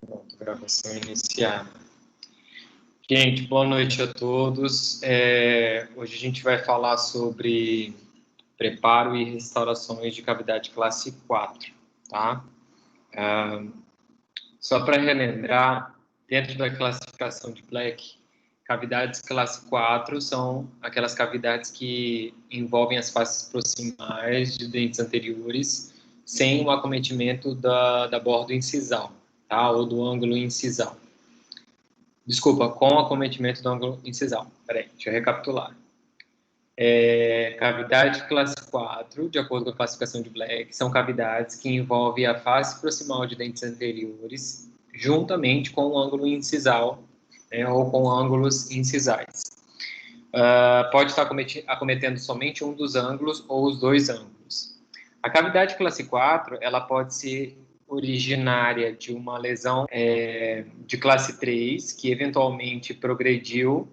Pronto, gravação iniciada. Gente, boa noite a todos. Hoje a gente vai falar sobre preparo e restaurações de cavidade classe 4, tá? Só para relembrar, dentro da classificação de Black, cavidades classe 4 são aquelas cavidades que envolvem as faces proximais de dentes anteriores sem o acometimento da borda incisal, tá? Ou do ângulo incisal. Desculpa, com acometimento do ângulo incisal. Peraí, deixa eu recapitular. Cavidade classe 4, de acordo com a classificação de Black, são cavidades que envolvem a face proximal de dentes anteriores juntamente com o ângulo incisal, né, ou com ângulos incisais. Pode estar acometendo somente um dos ângulos ou os dois ângulos. A cavidade classe 4, ela pode ser originária de uma lesão de classe 3, que eventualmente progrediu,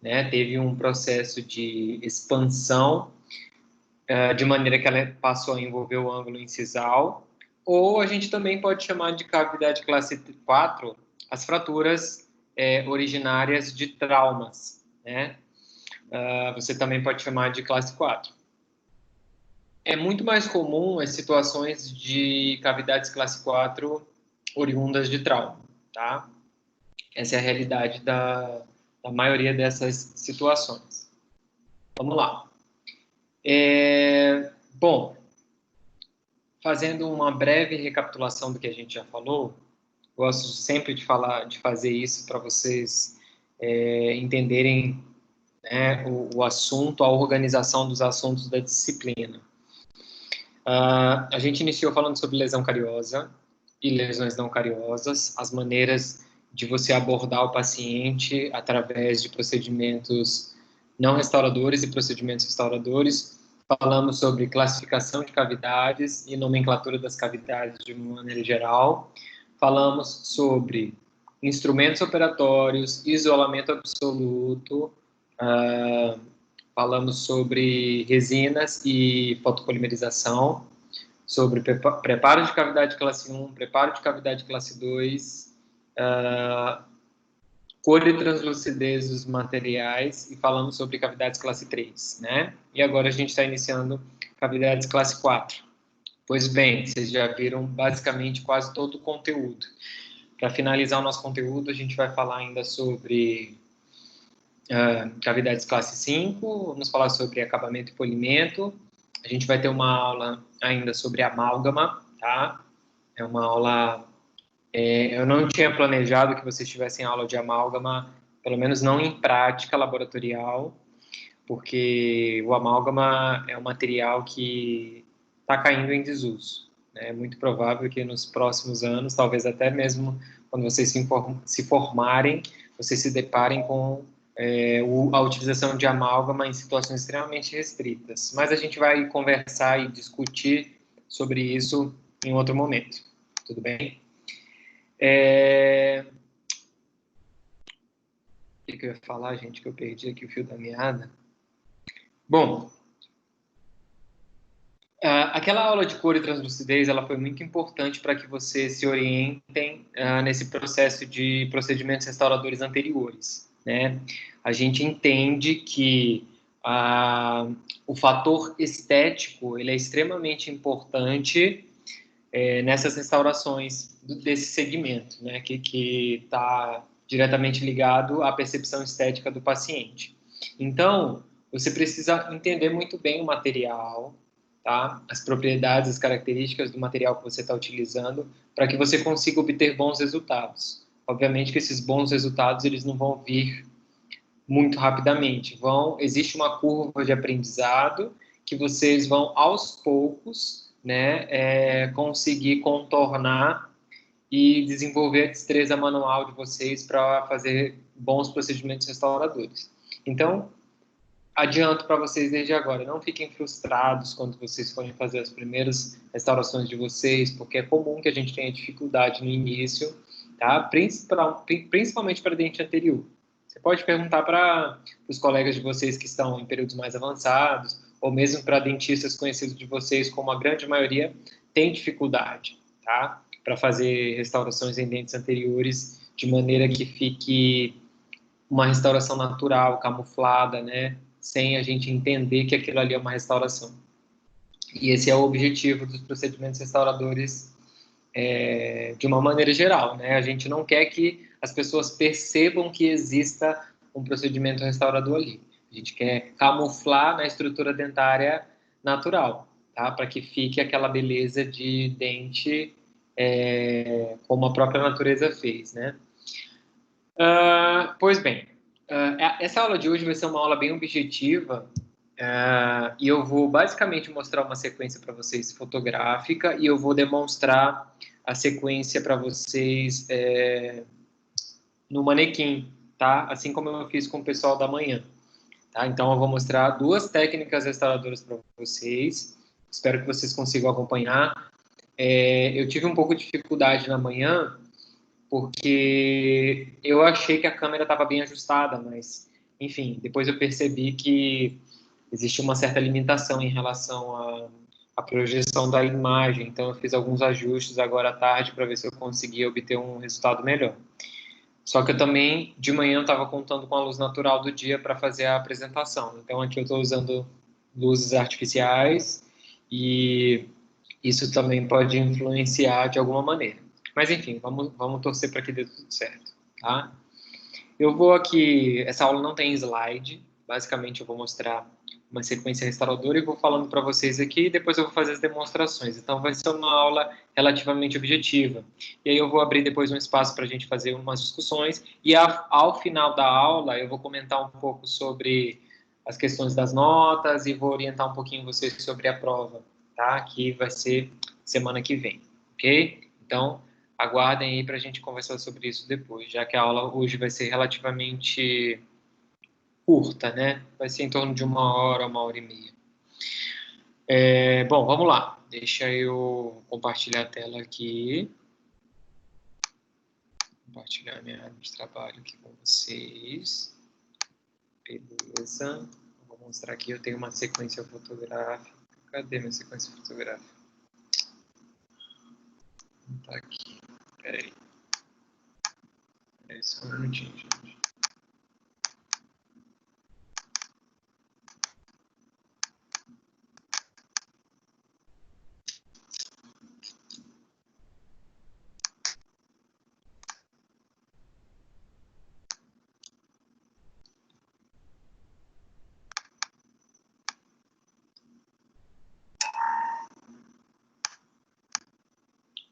né, teve um processo de expansão, de maneira que ela passou a envolver o ângulo incisal, ou a gente também pode chamar de cavidade classe 4 as fraturas originárias de traumas, né? Você também pode chamar de classe 4. É muito mais comum as situações de cavidades classe 4 oriundas de trauma, tá? Essa é a realidade da maioria dessas situações. Vamos lá. Bom, fazendo uma breve recapitulação do que a gente já falou, gosto sempre de fazer isso para vocês entenderem, né, o assunto, a organização dos assuntos da disciplina. A gente iniciou falando sobre lesão cariosa e lesões não cariosas, as maneiras de você abordar o paciente através de procedimentos não restauradores e procedimentos restauradores. Falamos sobre classificação de cavidades e nomenclatura das cavidades de uma maneira geral. Falamos sobre instrumentos operatórios, isolamento absoluto, falamos sobre resinas e fotopolimerização, sobre preparo de cavidade classe 1, preparo de cavidade classe 2, cor e translucidez dos materiais, e falamos sobre cavidades classe 3, né? E agora a gente está iniciando cavidades classe 4. Pois bem, vocês já viram basicamente quase todo o conteúdo. Para finalizar o nosso conteúdo, a gente vai falar ainda sobre cavidades classe 5, vamos falar sobre acabamento e polimento. A gente vai ter uma aula ainda sobre amálgama, tá? É uma aula... eu não tinha planejado que vocês tivessem aula de amálgama, pelo menos não em prática laboratorial, porque o amálgama é um material que está caindo em desuso. É muito provável que nos próximos anos, talvez até mesmo quando vocês se formarem, vocês se deparem com a utilização de amálgama em situações extremamente restritas. Mas a gente vai conversar e discutir sobre isso em outro momento. Tudo bem? O que eu ia falar, gente, que eu perdi aqui o fio da meada? Bom, aquela aula de cor e translucidez, ela foi muito importante para que vocês se orientem nesse processo de procedimentos restauradores anteriores, né? A gente entende que o fator estético, ele é extremamente importante nessas restaurações desse segmento, né? Que está diretamente ligado à percepção estética do paciente. Então, você precisa entender muito bem o material, tá? As propriedades, as características do material que você está utilizando, para que você consiga obter bons resultados. Obviamente que esses bons resultados, eles não vão vir muito rapidamente. Existe uma curva de aprendizado que vocês vão, aos poucos, né, conseguir contornar e desenvolver a destreza manual de vocês para fazer bons procedimentos restauradores. Então, adianto para vocês desde agora, não fiquem frustrados quando vocês forem fazer as primeiras restaurações de vocês, porque é comum que a gente tenha dificuldade no início, tá? Principalmente para dente anterior. Você pode perguntar para os colegas de vocês que estão em períodos mais avançados, ou mesmo para dentistas conhecidos de vocês, como a grande maioria tem dificuldade, tá? para fazer restaurações em dentes anteriores, de maneira que fique uma restauração natural, camuflada, né? Sem a gente entender que aquilo ali é uma restauração. E esse é o objetivo dos procedimentos restauradores de uma maneira geral, né? A gente não quer que as pessoas percebam que exista um procedimento restaurador ali. A gente quer camuflar na estrutura dentária natural, tá? Para que fique aquela beleza de dente como a própria natureza fez, né? Pois bem, essa aula de hoje vai ser uma aula bem objetiva e eu vou basicamente mostrar uma sequência para vocês fotográfica e eu vou demonstrar a sequência para vocês no manequim, tá? Assim como eu fiz com o pessoal da manhã, tá? Então eu vou mostrar duas técnicas restauradoras para vocês. Espero que vocês consigam acompanhar. Eu tive um pouco de dificuldade na manhã porque eu achei que a câmera estava bem ajustada, mas, enfim, depois eu percebi que existe uma certa limitação em relação à projeção da imagem, então eu fiz alguns ajustes agora à tarde para ver se eu conseguia obter um resultado melhor. Só que eu também, de manhã, estava contando com a luz natural do dia para fazer a apresentação. Então, aqui eu estou usando luzes artificiais e isso também pode influenciar de alguma maneira. Mas, enfim, vamos torcer para que dê tudo certo, tá? Eu vou aqui... Essa aula não tem slide. Basicamente, eu vou mostrar uma sequência restauradora e vou falando para vocês aqui e depois eu vou fazer as demonstrações. Então, vai ser uma aula relativamente objetiva. E aí eu vou abrir depois um espaço para a gente fazer umas discussões e ao final da aula eu vou comentar um pouco sobre as questões das notas e vou orientar um pouquinho vocês sobre a prova, tá? Que vai ser semana que vem, ok? Então, aguardem aí para a gente conversar sobre isso depois, já que a aula hoje vai ser relativamente curta, né? Vai ser em torno de uma hora e meia. Bom, vamos lá. Deixa eu compartilhar a tela aqui. Compartilhar minha área de trabalho aqui com vocês. Beleza. Vou mostrar aqui, eu tenho uma sequência fotográfica. Cadê minha sequência fotográfica? Não tá aqui. Peraí. Só um minutinho, gente.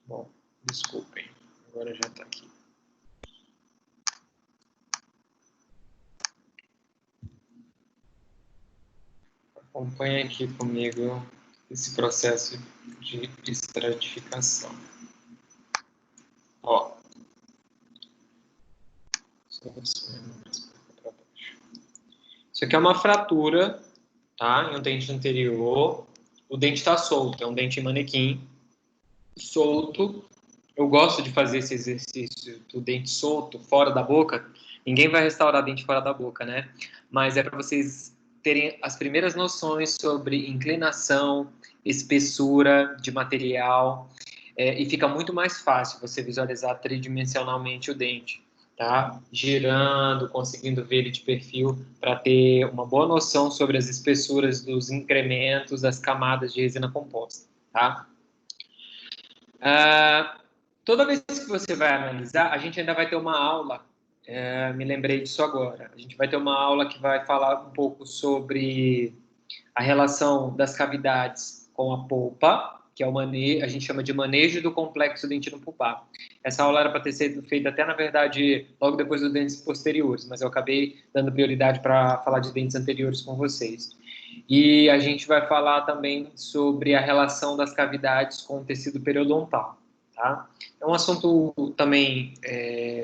Bom, desculpem. Agora já tá aqui. Acompanhe aqui comigo esse processo de estratificação. Ó. Isso aqui é uma fratura, tá? Em um dente anterior. O dente está solto, é um dente manequim solto. Eu gosto de fazer esse exercício do dente solto, fora da boca. Ninguém vai restaurar dente fora da boca, né? Mas é para vocês terem as primeiras noções sobre inclinação, espessura de material, e fica muito mais fácil você visualizar tridimensionalmente o dente, tá? Girando, conseguindo ver ele de perfil, para ter uma boa noção sobre as espessuras dos incrementos das camadas de resina composta, tá? Toda vez que você vai analisar, a gente ainda vai ter uma aula, me lembrei disso agora, a gente vai ter uma aula que vai falar um pouco sobre a relação das cavidades com a polpa, que é a gente chama de manejo do complexo dentino pulpar. Essa aula era para ter sido feita até, na verdade, logo depois dos dentes posteriores, mas eu acabei dando prioridade para falar de dentes anteriores com vocês. E a gente vai falar também sobre a relação das cavidades com o tecido periodontal. Tá? É um assunto também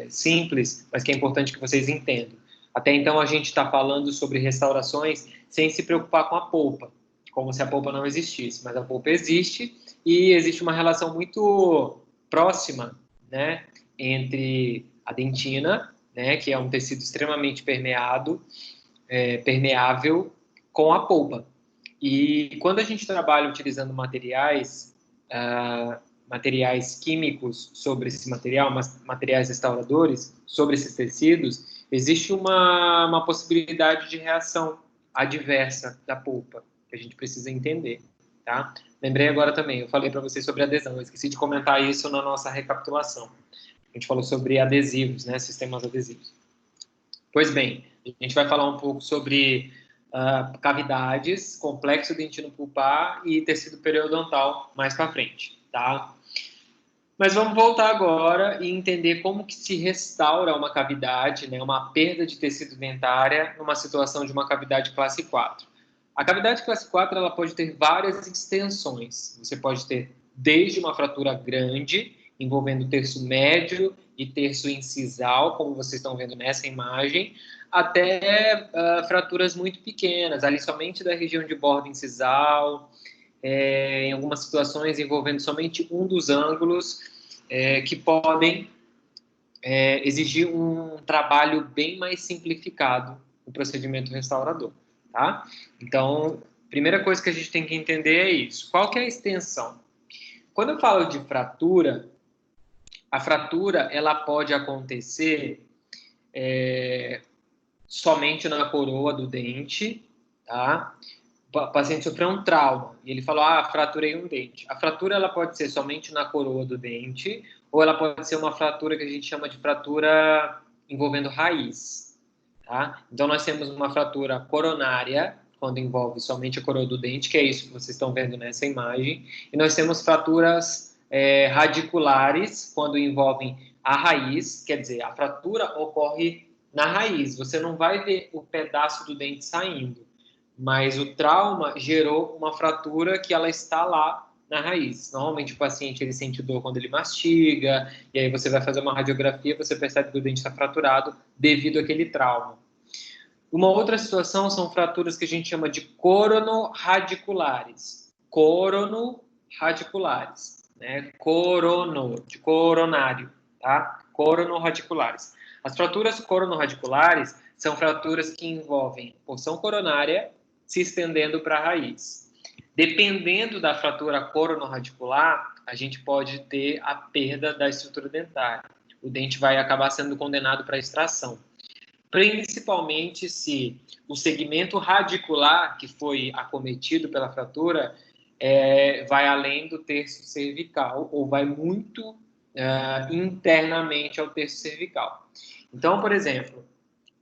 simples, mas que é importante que vocês entendam. Até então a gente está falando sobre restaurações sem se preocupar com a polpa, como se a polpa não existisse, mas a polpa existe e existe uma relação muito próxima, né, entre a dentina, né, que é um tecido extremamente permeável, com a polpa. E quando a gente trabalha utilizando materiais materiais químicos sobre esse material, materiais restauradores sobre esses tecidos, existe uma possibilidade de reação adversa da polpa, que a gente precisa entender, tá? Lembrei agora também, eu falei para vocês sobre adesão, eu esqueci de comentar isso na nossa recapitulação. A gente falou sobre adesivos, né, sistemas adesivos. Pois bem, a gente vai falar um pouco sobre cavidades, complexo dentino pulpar e tecido periodontal mais para frente, tá? Mas vamos voltar agora e entender como que se restaura uma cavidade, né, uma perda de tecido dentária numa situação de uma cavidade classe 4. A cavidade classe 4 ela pode ter várias extensões. Você pode ter desde uma fratura grande, envolvendo terço médio e terço incisal, como vocês estão vendo nessa imagem, até fraturas muito pequenas, ali somente da região de borda incisal, em algumas situações envolvendo somente um dos ângulos, que podem exigir um trabalho bem mais simplificado no procedimento restaurador, tá? Então, primeira coisa que a gente tem que entender é isso. Qual que é a extensão? Quando eu falo de fratura, a fratura ela pode acontecer somente na coroa do dente, tá? O paciente sofreu um trauma e ele falou, fraturei um dente. A fratura ela pode ser somente na coroa do dente ou ela pode ser uma fratura que a gente chama de fratura envolvendo raiz, tá? Então, nós temos uma fratura coronária, quando envolve somente a coroa do dente, que é isso que vocês estão vendo nessa imagem, e nós temos fraturas radiculares, quando envolvem a raiz, quer dizer, a fratura ocorre na raiz, você não vai ver o pedaço do dente saindo, mas o trauma gerou uma fratura que ela está lá na raiz. Normalmente o paciente ele sente dor quando ele mastiga, e aí você vai fazer uma radiografia, você percebe que o dente está fraturado devido àquele trauma. Uma outra situação são fraturas que a gente chama de coronorradiculares. Coronorradiculares, né? De coronário, tá? Coronorradiculares. As fraturas coronorradiculares são fraturas que envolvem porção coronária se estendendo para a raiz. Dependendo da fratura coronorradicular, a gente pode ter a perda da estrutura dentária. O dente vai acabar sendo condenado para extração. Principalmente se o segmento radicular que foi acometido pela fratura vai além do terço cervical ou vai muito internamente ao terço cervical. Então, por exemplo,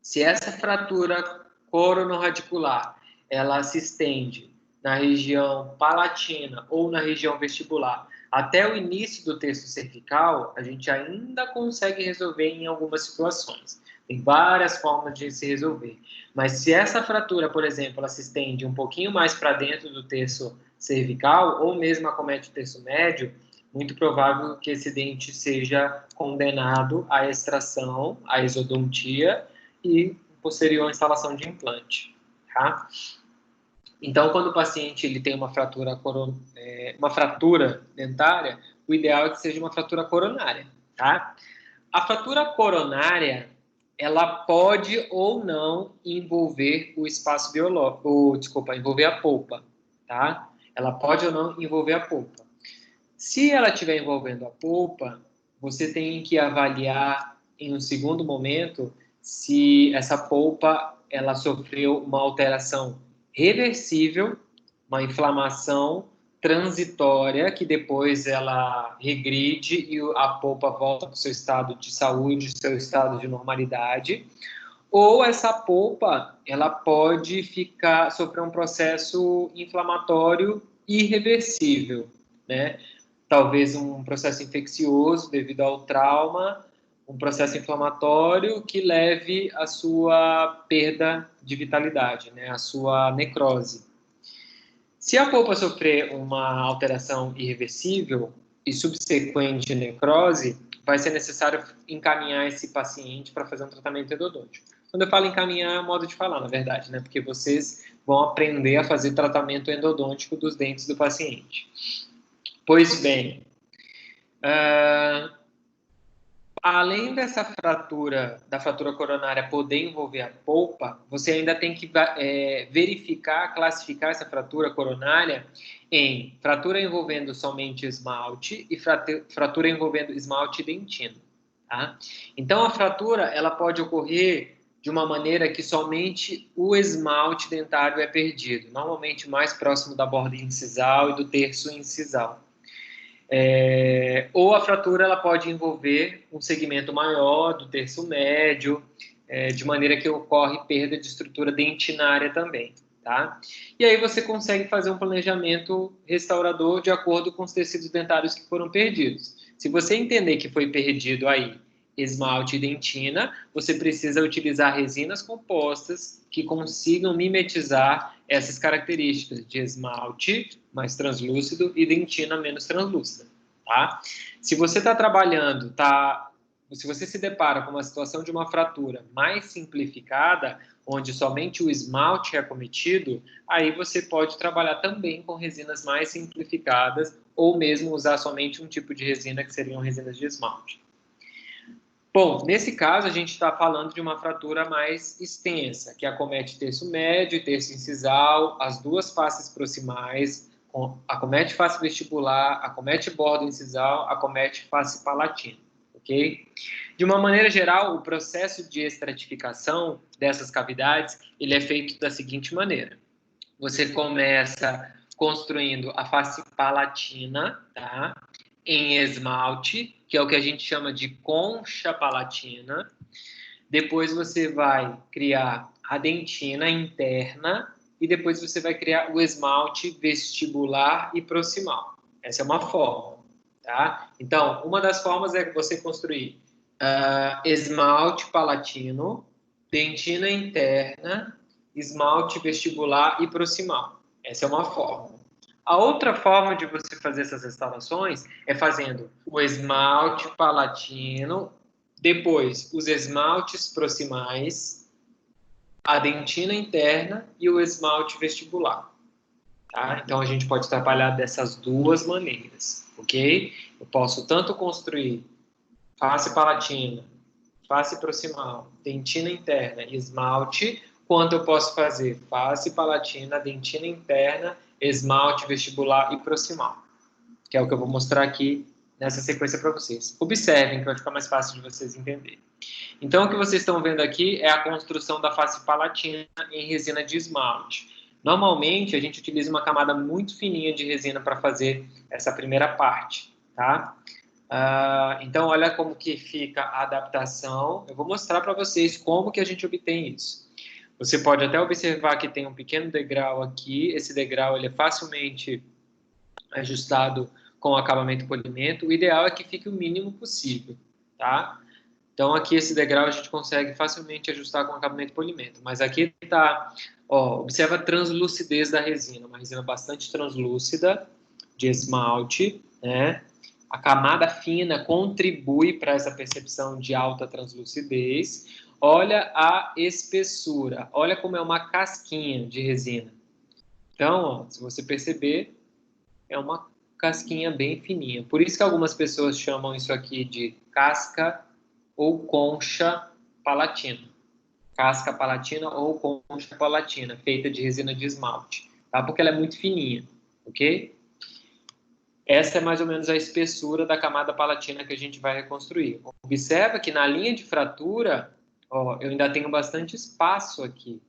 se essa fratura coronorradicular ela se estende na região palatina ou na região vestibular até o início do terço cervical, a gente ainda consegue resolver em algumas situações. Tem várias formas de se resolver. Mas se essa fratura, por exemplo, ela se estende um pouquinho mais para dentro do terço cervical ou mesmo acomete o terço médio, muito provável que esse dente seja condenado à extração, à exodontia e posterior instalação de implante, tá? Então, quando o paciente ele tem uma fratura dentária, o ideal é que seja uma fratura coronária, tá? A fratura coronária, ela pode ou não envolver o espaço biológico, envolver a polpa, tá? Ela pode ou não envolver a polpa. Se ela estiver envolvendo a polpa, você tem que avaliar em um segundo momento se essa polpa ela sofreu uma alteração reversível, uma inflamação transitória, que depois ela regride e a polpa volta para o seu estado de saúde, seu estado de normalidade, ou essa polpa ela pode sofrer um processo inflamatório irreversível, né? Talvez um processo infeccioso devido ao trauma, um processo inflamatório que leve à sua perda de vitalidade, né? A sua necrose. Se a polpa sofrer uma alteração irreversível e subsequente necrose, vai ser necessário encaminhar esse paciente para fazer um tratamento endodôntico. Quando eu falo encaminhar, é um modo de falar, na verdade, né? Porque vocês vão aprender a fazer tratamento endodôntico dos dentes do paciente. Pois bem, além dessa fratura, da fratura coronária poder envolver a polpa, você ainda tem que verificar, classificar essa fratura coronária em fratura envolvendo somente esmalte e fratura envolvendo esmalte e dentina. Tá? Então, a fratura ela pode ocorrer de uma maneira que somente o esmalte dentário é perdido, normalmente mais próximo da borda incisal e do terço incisal. Ou a fratura ela pode envolver um segmento maior do terço médio, de maneira que ocorre perda de estrutura dentinária também. Tá? E aí você consegue fazer um planejamento restaurador de acordo com os tecidos dentários que foram perdidos. Se você entender que foi perdido aí esmalte e dentina, você precisa utilizar resinas compostas que consigam mimetizar essas características de esmalte mais translúcido e dentina menos translúcida, tá? Se você está trabalhando, se você se depara com uma situação de uma fratura mais simplificada, onde somente o esmalte é acometido, aí você pode trabalhar também com resinas mais simplificadas ou mesmo usar somente um tipo de resina que seriam resinas de esmalte. Bom, nesse caso, a gente está falando de uma fratura mais extensa, que acomete terço médio e terço incisal, as duas faces proximais, acomete face vestibular, acomete borda incisal, acomete face palatina, ok? De uma maneira geral, o processo de estratificação dessas cavidades, ele é feito da seguinte maneira. Você começa construindo a face palatina, tá? Em esmalte, que é o que a gente chama de concha palatina. Depois você vai criar a dentina interna e depois você vai criar o esmalte vestibular e proximal. Essa é uma forma, tá? Então, uma das formas é você construir esmalte palatino, dentina interna, esmalte vestibular e proximal. Essa é uma forma. A outra forma de você fazer essas restaurações é fazendo o esmalte palatino, depois os esmaltes proximais, a dentina interna e o esmalte vestibular. Tá? Então, a gente pode trabalhar dessas duas maneiras, ok? Eu posso tanto construir face palatina, face proximal, dentina interna e esmalte, quanto eu posso fazer face palatina, dentina interna, esmalte vestibular e proximal, que é o que eu vou mostrar aqui nessa sequência para vocês. Observem, que vai ficar mais fácil de vocês entenderem. Então, o que vocês estão vendo aqui é a construção da face palatina em resina de esmalte. Normalmente, a gente utiliza uma camada muito fininha de resina para fazer essa primeira parte, tá? Então, olha como que fica a adaptação. Eu vou mostrar para vocês como que a gente obtém isso. Você pode até observar que tem um pequeno degrau aqui. Esse degrau ele é facilmente ajustado com acabamento polimento. O ideal é que fique o mínimo possível, tá? Então, aqui esse degrau a gente consegue facilmente ajustar com acabamento polimento. Mas aqui está, observa a translucidez da resina. Uma resina bastante translúcida, de esmalte, né? A camada fina contribui para essa percepção de alta translucidez. Olha a espessura. Olha como é uma casquinha de resina. Então, se você perceber, é uma casquinha bem fininha. Por isso que algumas pessoas chamam isso aqui de casca ou concha palatina. Casca palatina ou concha palatina, feita de resina de esmalte. Tá? Porque ela é muito fininha, ok? Essa é mais ou menos a espessura da camada palatina que a gente vai reconstruir. Observa que na linha de fratura, eu ainda tenho bastante espaço aqui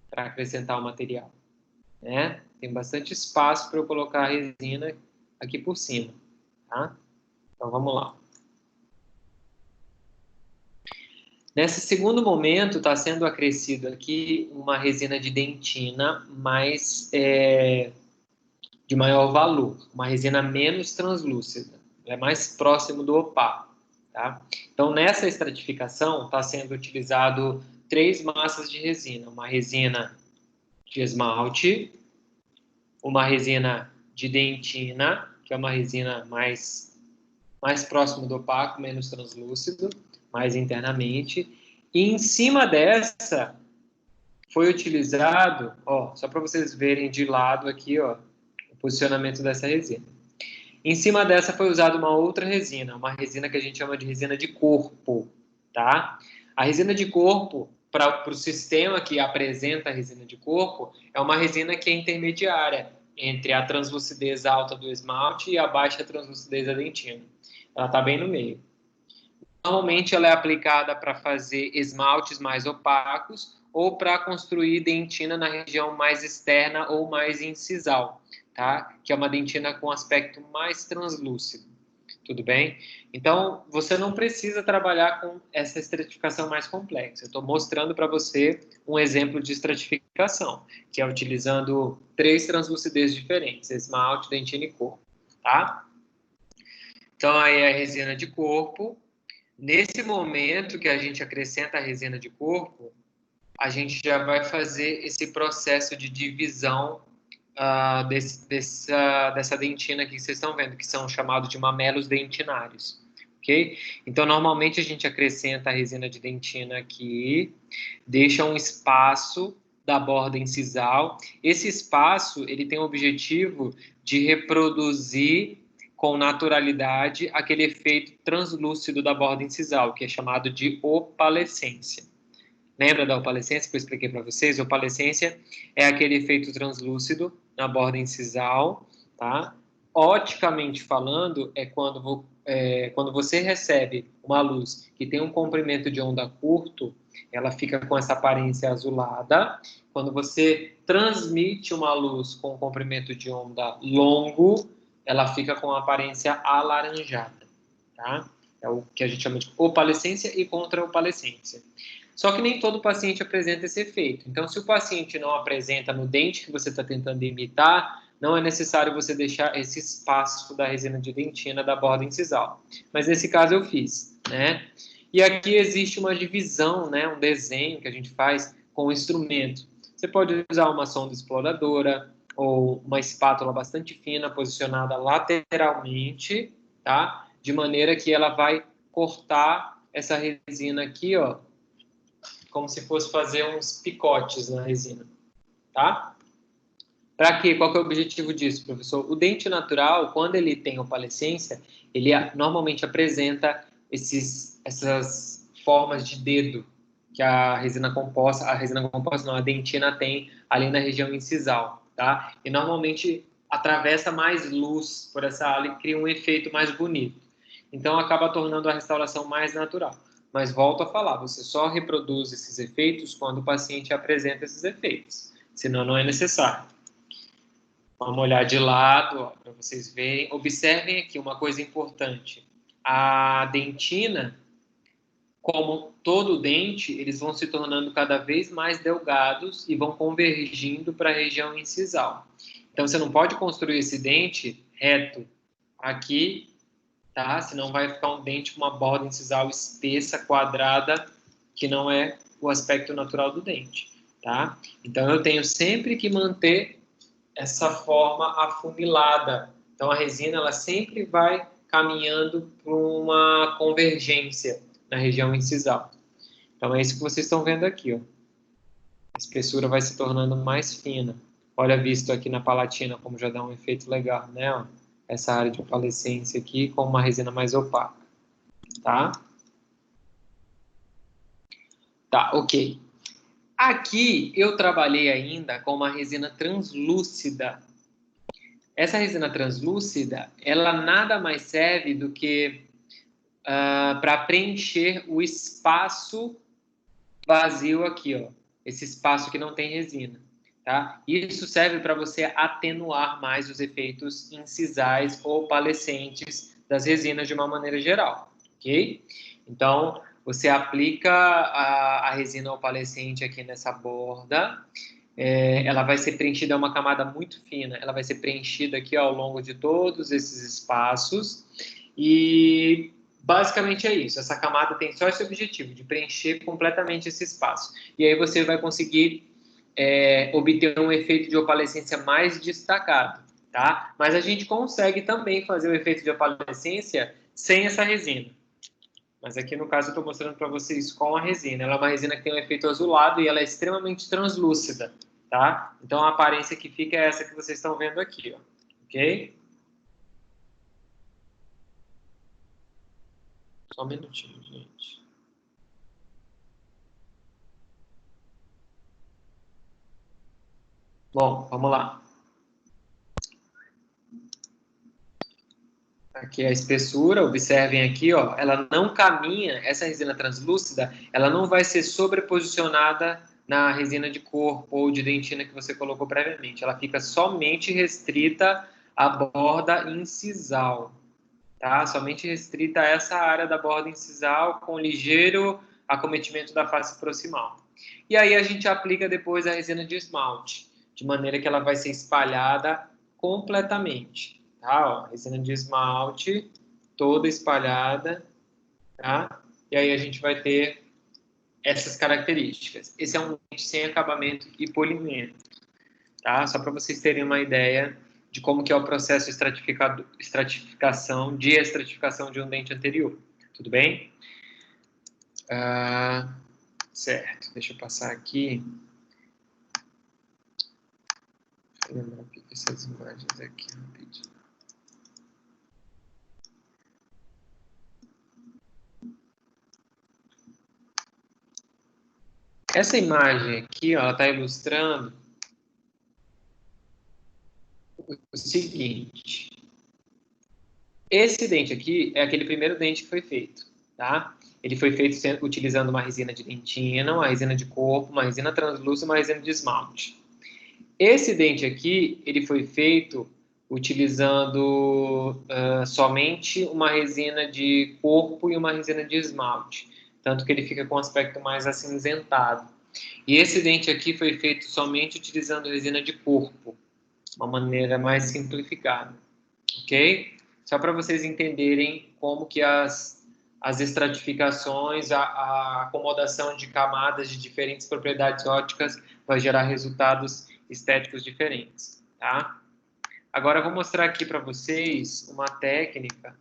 para acrescentar o material, né? Tem bastante espaço para eu colocar a resina aqui por cima, tá? Então, vamos lá. Nesse segundo momento, está sendo acrescido aqui uma resina de dentina mais... de maior valor, uma resina menos translúcida, é mais próximo do opaco, tá? Então, nessa estratificação, está sendo utilizado 3 massas de resina, uma resina de esmalte, uma resina de dentina, que é uma resina mais próximo do opaco, menos translúcido, mais internamente, e em cima dessa foi utilizado, só para vocês verem de lado aqui, o posicionamento dessa resina. Em cima dessa foi usada uma outra resina, uma resina que a gente chama de resina de corpo, tá? A resina de corpo, para o sistema que apresenta a resina de corpo, é uma resina que é intermediária entre a translucidez alta do esmalte e a baixa translucidez da dentina. Ela está bem no meio. Normalmente ela é aplicada para fazer esmaltes mais opacos ou para construir dentina na região mais externa ou mais incisal, tá? Que é uma dentina com aspecto mais translúcido. Tudo bem? Então, você não precisa trabalhar com essa estratificação mais complexa. Eu estou mostrando para você um exemplo de estratificação, que é utilizando 3 translucidez diferentes, esmalte, dentina e corpo, tá? Então, aí é a resina de corpo. Nesse momento que a gente acrescenta a resina de corpo, a gente já vai fazer esse processo de divisão dessa dentina aqui que vocês estão vendo, que são chamados de mamelos dentinários, ok? Então, normalmente a gente acrescenta a resina de dentina aqui, deixa um espaço da borda incisal. Esse espaço, ele tem o objetivo de reproduzir com naturalidade aquele efeito translúcido da borda incisal, que é chamado de opalescência. Lembra da opalescência que eu expliquei para vocês? Opalescência é aquele efeito translúcido na borda incisal, tá? Oticamente falando, é quando você recebe uma luz que tem um comprimento de onda curto, ela fica com essa aparência azulada. Quando você transmite uma luz com um comprimento de onda longo, ela fica com a aparência alaranjada, tá? É o que a gente chama de opalescência e contra-opalescência. Só que nem todo paciente apresenta esse efeito. Então, se o paciente não apresenta no dente que você está tentando imitar, não é necessário você deixar esse espaço da resina de dentina da borda incisal. Mas nesse caso eu fiz, né? E aqui existe uma divisão, né? Um desenho que a gente faz com o instrumento. Você pode usar uma sonda exploradora ou uma espátula bastante fina posicionada lateralmente, tá? De maneira que ela vai cortar essa resina aqui, ó, como se fosse fazer uns picotes na resina, tá? Para quê? Qual que é o objetivo disso, professor? O dente natural, quando ele tem opalescência, ele normalmente apresenta essas formas de dedo que a resina composta não, a dentina tem ali na região incisal, tá? E normalmente atravessa mais luz por essa área e cria um efeito mais bonito. Então acaba tornando a restauração mais natural. Mas volto a falar, você só reproduz esses efeitos quando o paciente apresenta esses efeitos, senão não é necessário. Vamos olhar de lado para vocês verem. Observem aqui uma coisa importante. A dentina, como todo dente, eles vão se tornando cada vez mais delgados e vão convergindo para a região incisal. Então, você não pode construir esse dente reto aqui, tá? Senão vai ficar um dente com uma borda incisal espessa, quadrada, que não é o aspecto natural do dente, tá? Então, eu tenho sempre que manter essa forma afunilada. Então, a resina, ela sempre vai caminhando para uma convergência na região incisal. Então, é isso que vocês estão vendo aqui, ó. A espessura vai se tornando mais fina. Olha, visto aqui na palatina, como já dá um efeito legal, né? Ó, essa área de opalescência aqui com uma resina mais opaca, tá? Tá, ok. Aqui eu trabalhei ainda com uma resina translúcida. Essa resina translúcida, ela nada mais serve do que para preencher o espaço vazio aqui, ó. Esse espaço que não tem resina, tá? Isso serve para você atenuar mais os efeitos incisais ou opalescentes das resinas de uma maneira geral, ok? Então, você aplica a resina opalescente aqui nessa borda, ela vai ser preenchida, é uma camada muito fina, ela vai ser preenchida aqui ao longo de todos esses espaços e basicamente é isso, essa camada tem só esse objetivo, de preencher completamente esse espaço. E aí você vai conseguir obter um efeito de opalescência mais destacado, tá? Mas a gente consegue também fazer o efeito de opalescência sem essa resina. Mas aqui no caso eu estou mostrando para vocês com a resina. Ela é uma resina que tem um efeito azulado e ela é extremamente translúcida, tá? Então a aparência que fica é essa que vocês estão vendo aqui, ó. Ok? Só um minutinho, gente. Bom, vamos lá. Aqui a espessura, observem aqui, ó, ela não caminha, essa resina translúcida, ela não vai ser sobreposicionada na resina de corpo ou de dentina que você colocou previamente. Ela fica somente restrita à borda incisal, tá? Somente restrita a essa área da borda incisal com ligeiro acometimento da face proximal. E aí a gente aplica depois a resina de esmalte, de maneira que ela vai ser espalhada completamente. Tá? Ó, resina de esmalte toda espalhada, tá? E aí a gente vai ter essas características. Esse é um dente sem acabamento e polimento, tá? Só para vocês terem uma ideia de como que é o processo de estratificação de um dente anterior. Tudo bem? Certo. Deixa eu passar aqui. Vou lembrar aqui essas imagens aqui rapidinho. Essa imagem aqui, ó, ela está ilustrando o seguinte. Esse dente aqui é aquele primeiro dente que foi feito, tá? Ele foi feito utilizando uma resina de dentina, uma resina de corpo, uma resina translúcida e uma resina de esmalte. Esse dente aqui, ele foi feito utilizando somente uma resina de corpo e uma resina de esmalte, tanto que ele fica com um aspecto mais acinzentado. E esse dente aqui foi feito somente utilizando resina de corpo, uma maneira mais simplificada, ok? Só para vocês entenderem como que as estratificações, a acomodação de camadas de diferentes propriedades ópticas vai gerar resultados estéticos diferentes, tá? Agora eu vou mostrar aqui para vocês uma técnica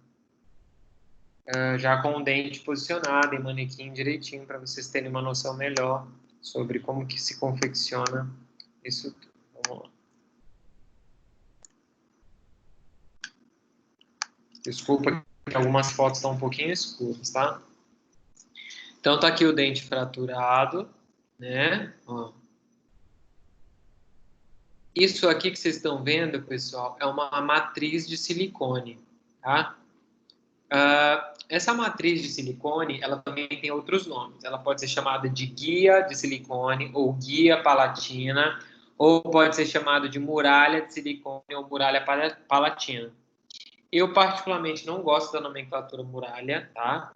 já com o dente posicionado em manequim direitinho, para vocês terem uma noção melhor sobre como que se confecciona isso tudo. Vamos lá. Desculpa que algumas fotos estão um pouquinho escuras, tá? Então tá aqui o dente fraturado, né? Ó. Isso aqui que vocês estão vendo, pessoal, é uma matriz de silicone, tá? Essa matriz de silicone, ela também tem outros nomes. Ela pode ser chamada de guia de silicone ou guia palatina, ou pode ser chamada de muralha de silicone ou muralha palatina. Eu, particularmente, não gosto da nomenclatura muralha, tá?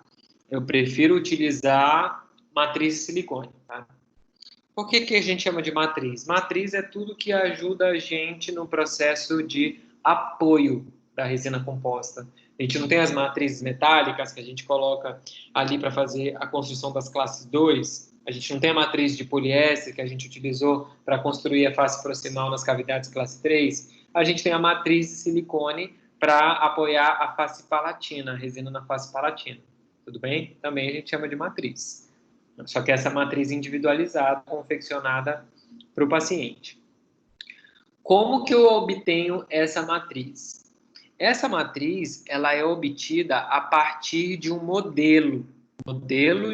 Eu prefiro utilizar matriz de silicone, tá? Por que que a gente chama de matriz? Matriz é tudo que ajuda a gente no processo de apoio da resina composta. A gente não tem as matrizes metálicas que a gente coloca ali para fazer a construção das classes 2. A gente não tem a matriz de poliéster que a gente utilizou para construir a face proximal nas cavidades classe 3. A gente tem a matriz de silicone para apoiar a face palatina, a resina na face palatina. Tudo bem? Também a gente chama de matriz. Só que essa matriz individualizada, confeccionada para o paciente. Como que eu obtenho essa matriz? Essa matriz, ela é obtida a partir de um modelo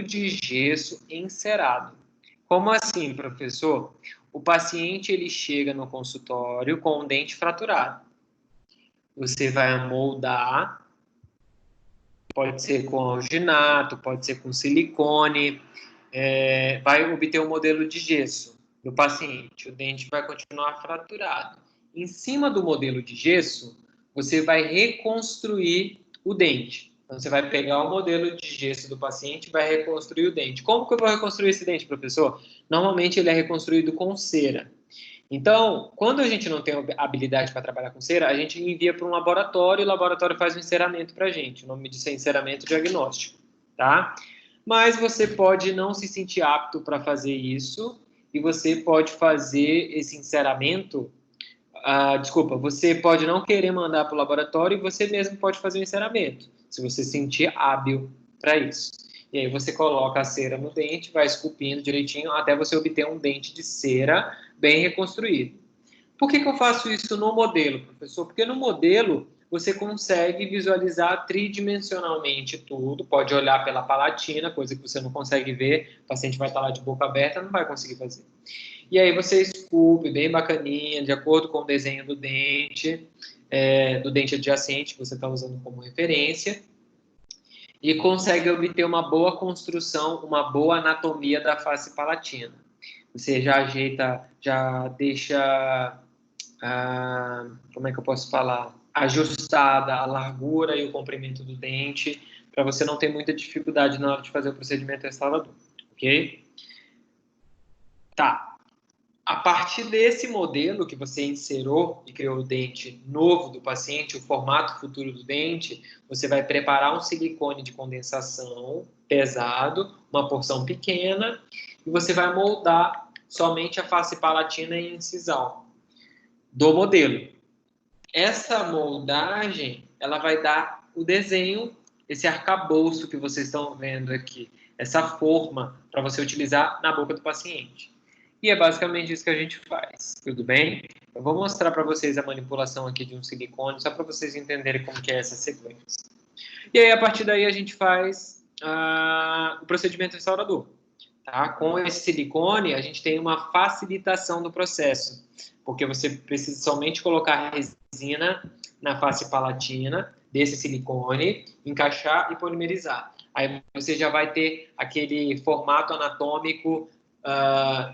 de gesso encerado. Como assim, professor? O paciente, ele chega no consultório com um dente fraturado. Você vai moldar, pode ser com alginato, pode ser com silicone, vai obter um modelo de gesso do paciente. O dente vai continuar fraturado. Em cima do modelo de gesso, você vai reconstruir o dente. Então, você vai pegar o modelo de gesso do paciente e vai reconstruir o dente. Como que eu vou reconstruir esse dente, professor? Normalmente, ele é reconstruído com cera. Então, quando a gente não tem habilidade para trabalhar com cera, a gente envia para um laboratório e o laboratório faz um enceramento para a gente. O nome disso é enceramento diagnóstico, tá? Mas você pode não se sentir apto para fazer isso e você pode fazer esse enceramento. Você pode não querer mandar para o laboratório e você mesmo pode fazer o enceramento, se você se sentir hábil para isso. E aí você coloca a cera no dente, vai esculpindo direitinho até você obter um dente de cera bem reconstruído. Por que eu faço isso no modelo, professor? Porque no modelo você consegue visualizar tridimensionalmente tudo, pode olhar pela palatina, coisa que você não consegue ver, o paciente vai estar lá de boca aberta, não vai conseguir fazer. E aí você esculpe bem bacaninha, de acordo com o desenho do dente adjacente que você está usando como referência, e consegue obter uma boa construção, uma boa anatomia da face palatina. Você já ajeita, já deixa, como é que eu posso falar? Ajustada a largura e o comprimento do dente, para você não ter muita dificuldade na hora de fazer o procedimento restaurador, ok? Tá. A partir desse modelo que você inserou e criou o dente novo do paciente, o formato futuro do dente, você vai preparar um silicone de condensação pesado, uma porção pequena, e você vai moldar somente a face palatina e incisal do modelo. Essa moldagem, ela vai dar o desenho, esse arcabouço que vocês estão vendo aqui, essa forma para você utilizar na boca do paciente. E é basicamente isso que a gente faz, tudo bem? Eu vou mostrar para vocês a manipulação aqui de um silicone, só para vocês entenderem como que é essa sequência. E aí, a partir daí, a gente faz o procedimento restaurador. Tá? Com esse silicone, a gente tem uma facilitação do processo, porque você precisa somente colocar resina na face palatina desse silicone, encaixar e polimerizar. Aí você já vai ter aquele formato anatômico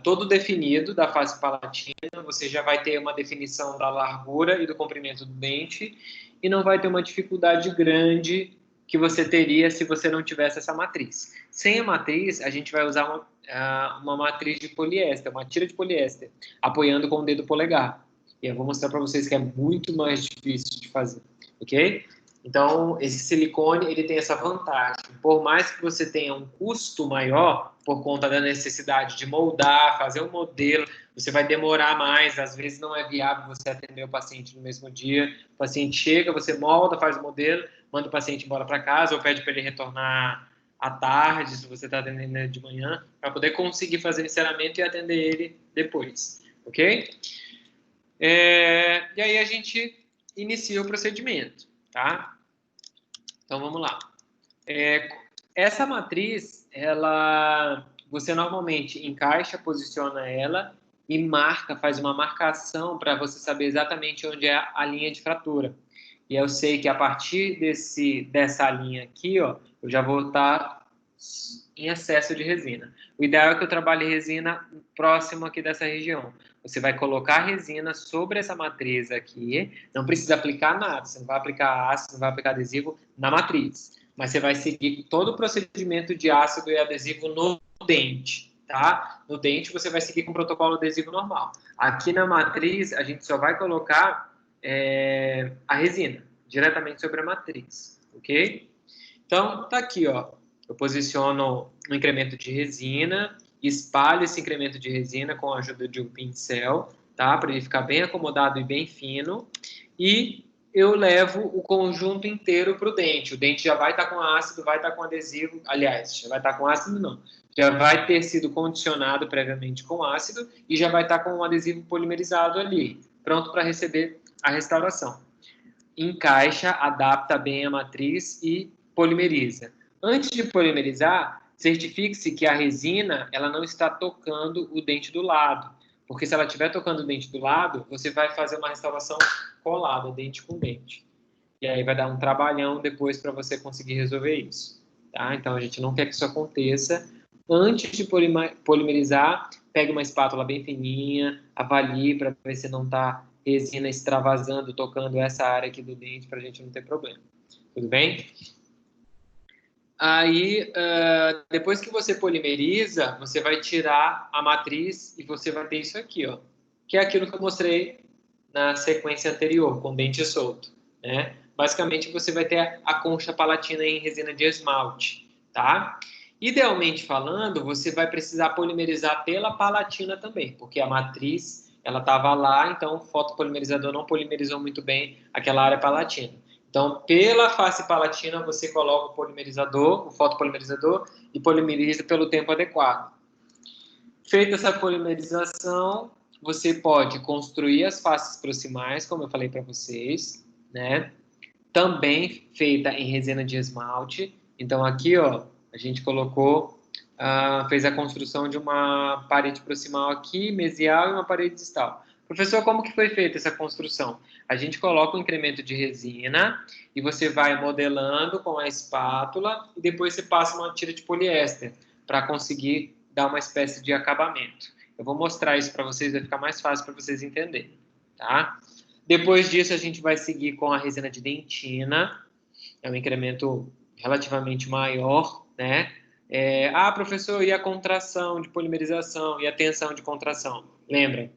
todo definido da face palatina, você já vai ter uma definição da largura e do comprimento do dente, e não vai ter uma dificuldade grande que você teria se você não tivesse essa matriz. Sem a matriz, a gente vai usar uma matriz de poliéster, uma tira de poliéster, apoiando com o dedo polegar. E eu vou mostrar para vocês que é muito mais difícil de fazer, ok? Então, esse silicone, ele tem essa vantagem. Por mais que você tenha um custo maior, por conta da necessidade de moldar, fazer um modelo, você vai demorar mais, às vezes não é viável você atender o paciente no mesmo dia. O paciente chega, você molda, faz o modelo, manda o paciente embora para casa, ou pede para ele retornar à tarde, se você está atendendo ele de manhã, para poder conseguir fazer o encerramento e atender ele depois, ok? E aí a gente inicia o procedimento, tá? Então vamos lá. Essa matriz, você normalmente encaixa, posiciona ela e marca, faz uma marcação para você saber exatamente onde é a linha de fratura. E eu sei que a partir dessa linha aqui, ó, eu já vou estar em excesso de resina. O ideal é que eu trabalhe resina próximo aqui dessa região. Você vai colocar a resina sobre essa matriz aqui, não precisa aplicar nada, você não vai aplicar ácido, não vai aplicar adesivo na matriz, mas você vai seguir todo o procedimento de ácido e adesivo no dente, tá? No dente você vai seguir com o protocolo adesivo normal. Aqui na matriz, a gente só vai colocar a resina diretamente sobre a matriz, ok? Então, tá aqui, ó. Eu posiciono um incremento de resina, espalho esse incremento de resina com a ajuda de um pincel, tá? Para ele ficar bem acomodado e bem fino. E eu levo o conjunto inteiro para o dente. O dente já vai estar com ácido, vai estar com adesivo. Aliás, já vai estar com ácido, não. Já vai ter sido condicionado previamente com ácido e já vai estar com um adesivo polimerizado ali, pronto para receber a restauração. Encaixa, adapta bem a matriz e polimeriza. Antes de polimerizar, certifique-se que a resina ela não está tocando o dente do lado, porque se ela estiver tocando o dente do lado, você vai fazer uma restauração colada, dente com dente. E aí vai dar um trabalhão depois para você conseguir resolver isso. Tá? Então a gente não quer que isso aconteça. Antes de polimerizar, pegue uma espátula bem fininha, avalie para ver se não está resina extravasando, tocando essa área aqui do dente, para a gente não ter problema. Tudo bem? Aí, depois que você polimeriza, você vai tirar a matriz e você vai ter isso aqui, ó, que é aquilo que eu mostrei na sequência anterior, com dente solto, né? Basicamente, você vai ter a concha palatina em resina de esmalte, tá? Idealmente falando, você vai precisar polimerizar pela palatina também, porque a matriz, ela estava lá, então o fotopolimerizador não polimerizou muito bem aquela área palatina. Então, pela face palatina, você coloca o polimerizador, o fotopolimerizador, e polimeriza pelo tempo adequado. Feita essa polimerização, você pode construir as faces proximais, como eu falei para vocês, né? também feita em resina de esmalte. Então, aqui, ó, a gente colocou, fez a construção de uma parede proximal aqui, mesial e uma parede distal. Professor, como que foi feita essa construção? A gente coloca um incremento de resina e você vai modelando com a espátula e depois você passa uma tira de poliéster para conseguir dar uma espécie de acabamento. Eu vou mostrar isso para vocês, vai ficar mais fácil para vocês entenderem, tá? Depois disso, a gente vai seguir com a resina de dentina, é um incremento relativamente maior, né? Professor, e a contração de polimerização e a tensão de contração? Lembra?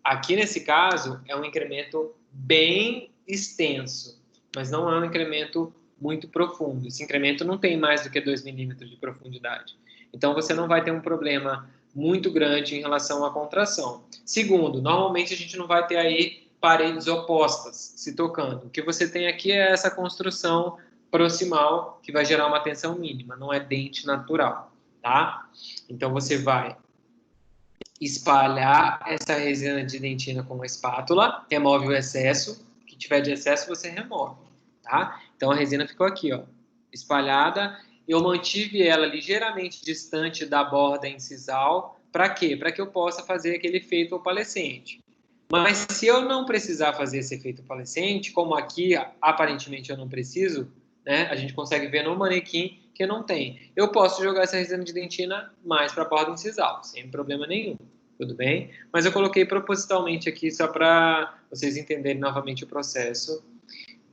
Aqui, nesse caso, é um incremento bem extenso, mas não é um incremento muito profundo. Esse incremento não tem mais do que 2 milímetros de profundidade. Então, você não vai ter um problema muito grande em relação à contração. Segundo, normalmente a gente não vai ter aí paredes opostas se tocando. O que você tem aqui é essa construção proximal que vai gerar uma tensão mínima, não é dente natural, tá? Então, você vai espalhar essa resina de dentina com uma espátula, remove o excesso, o que tiver de excesso você remove, tá? Então a resina ficou aqui, ó, espalhada. Eu mantive ela ligeiramente distante da borda incisal, para quê? Para que eu possa fazer aquele efeito opalescente. Mas se eu não precisar fazer esse efeito opalescente, como aqui aparentemente eu não preciso, né? A gente consegue ver no manequim que não tem. Eu posso jogar essa resina de dentina mais para a borda incisal, sem problema nenhum. Tudo bem? Mas eu coloquei propositalmente aqui só para vocês entenderem novamente o processo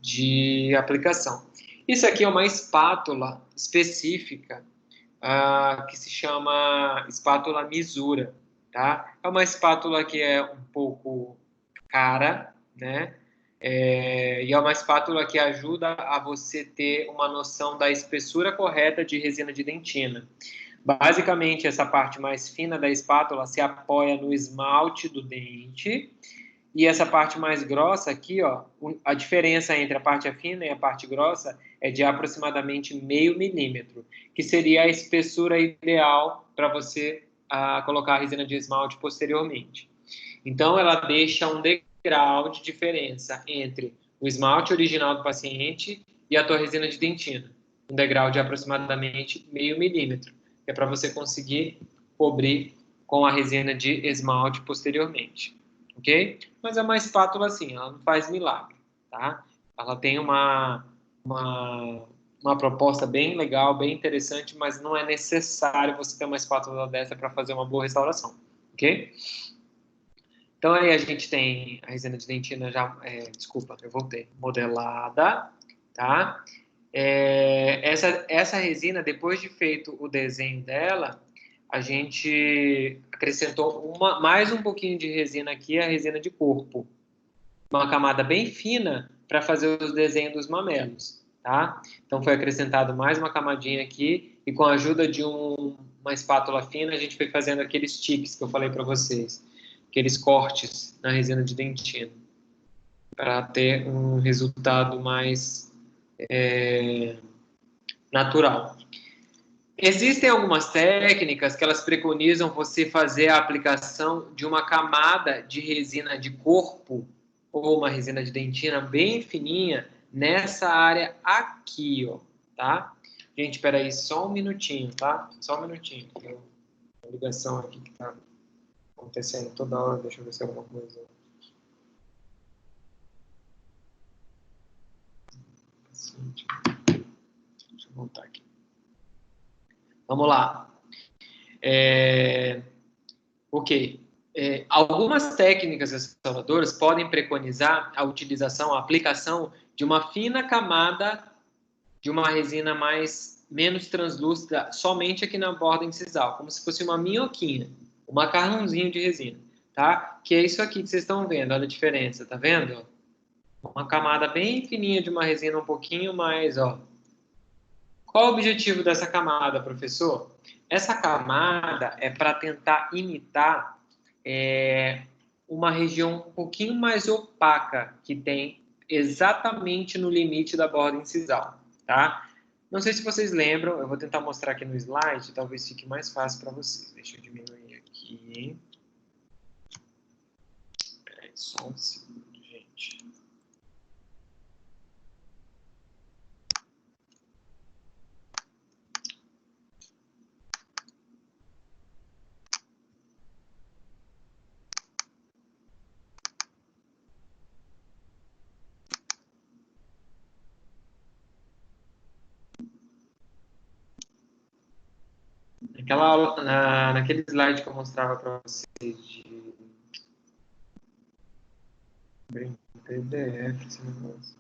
de aplicação. Isso aqui é uma espátula específica que se chama espátula Misura, tá? É uma espátula que é um pouco cara, né? E é uma espátula que ajuda a você ter uma noção da espessura correta de resina de dentina. Basicamente, essa parte mais fina da espátula se apoia no esmalte do dente e essa parte mais grossa aqui, ó, a diferença entre a parte fina e a parte grossa é de aproximadamente meio milímetro, que seria a espessura ideal para você colocar a resina de esmalte posteriormente. Então, ela deixa um degrau de diferença entre o esmalte original do paciente e a tua resina de dentina. Um degrau de aproximadamente meio milímetro, que é para você conseguir cobrir com a resina de esmalte posteriormente. Ok? Mas é uma espátula assim, ela não faz milagre, tá? Ela tem uma proposta bem legal, bem interessante, mas não é necessário você ter uma espátula dessa para fazer uma boa restauração, ok? Então aí a gente tem a resina de dentina já, desculpa, eu voltei, modelada, tá? Essa resina, depois de feito o desenho dela, a gente acrescentou mais um pouquinho de resina aqui, a resina de corpo. Uma camada bem fina para fazer os desenhos dos mamelos, tá? Então foi acrescentado mais uma camadinha aqui e com a ajuda de uma espátula fina a gente foi fazendo aqueles tiques que eu falei para vocês, aqueles cortes na resina de dentina, para ter um resultado mais natural. Existem algumas técnicas que elas preconizam você fazer a aplicação de uma camada de resina de corpo ou uma resina de dentina bem fininha nessa área aqui, ó, tá? Gente, espera aí só um minutinho, tá? Só um minutinho. Tem uma ligação aqui que tá acontecendo toda hora. Deixa eu ver se é alguma coisa. Deixa eu voltar aqui. Vamos lá. Ok. Algumas técnicas restauradoras podem preconizar a utilização, a aplicação de uma fina camada de uma resina menos translúcida somente aqui na borda incisal, como se fosse uma minhoquinha, um macarrãozinho de resina, tá? Que é isso aqui que vocês estão vendo, olha a diferença, tá vendo? Uma camada bem fininha de uma resina um pouquinho mais, ó. Qual o objetivo dessa camada, professor? Essa camada é para tentar imitar uma região um pouquinho mais opaca que tem exatamente no limite da borda incisal, tá? Não sei se vocês lembram, eu vou tentar mostrar aqui no slide, talvez fique mais fácil para vocês. Deixa eu diminuir aqui. Peraí, só um segundo, gente. Naquele slide que eu mostrava para vocês de PDF, esse negócio.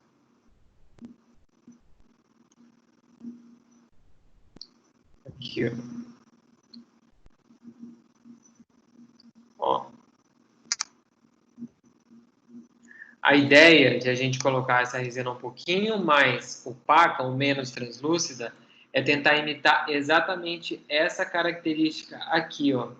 Aqui, ó. A ideia de a gente colocar essa resina um pouquinho mais opaca ou menos translúcida é tentar imitar exatamente essa característica aqui, ó,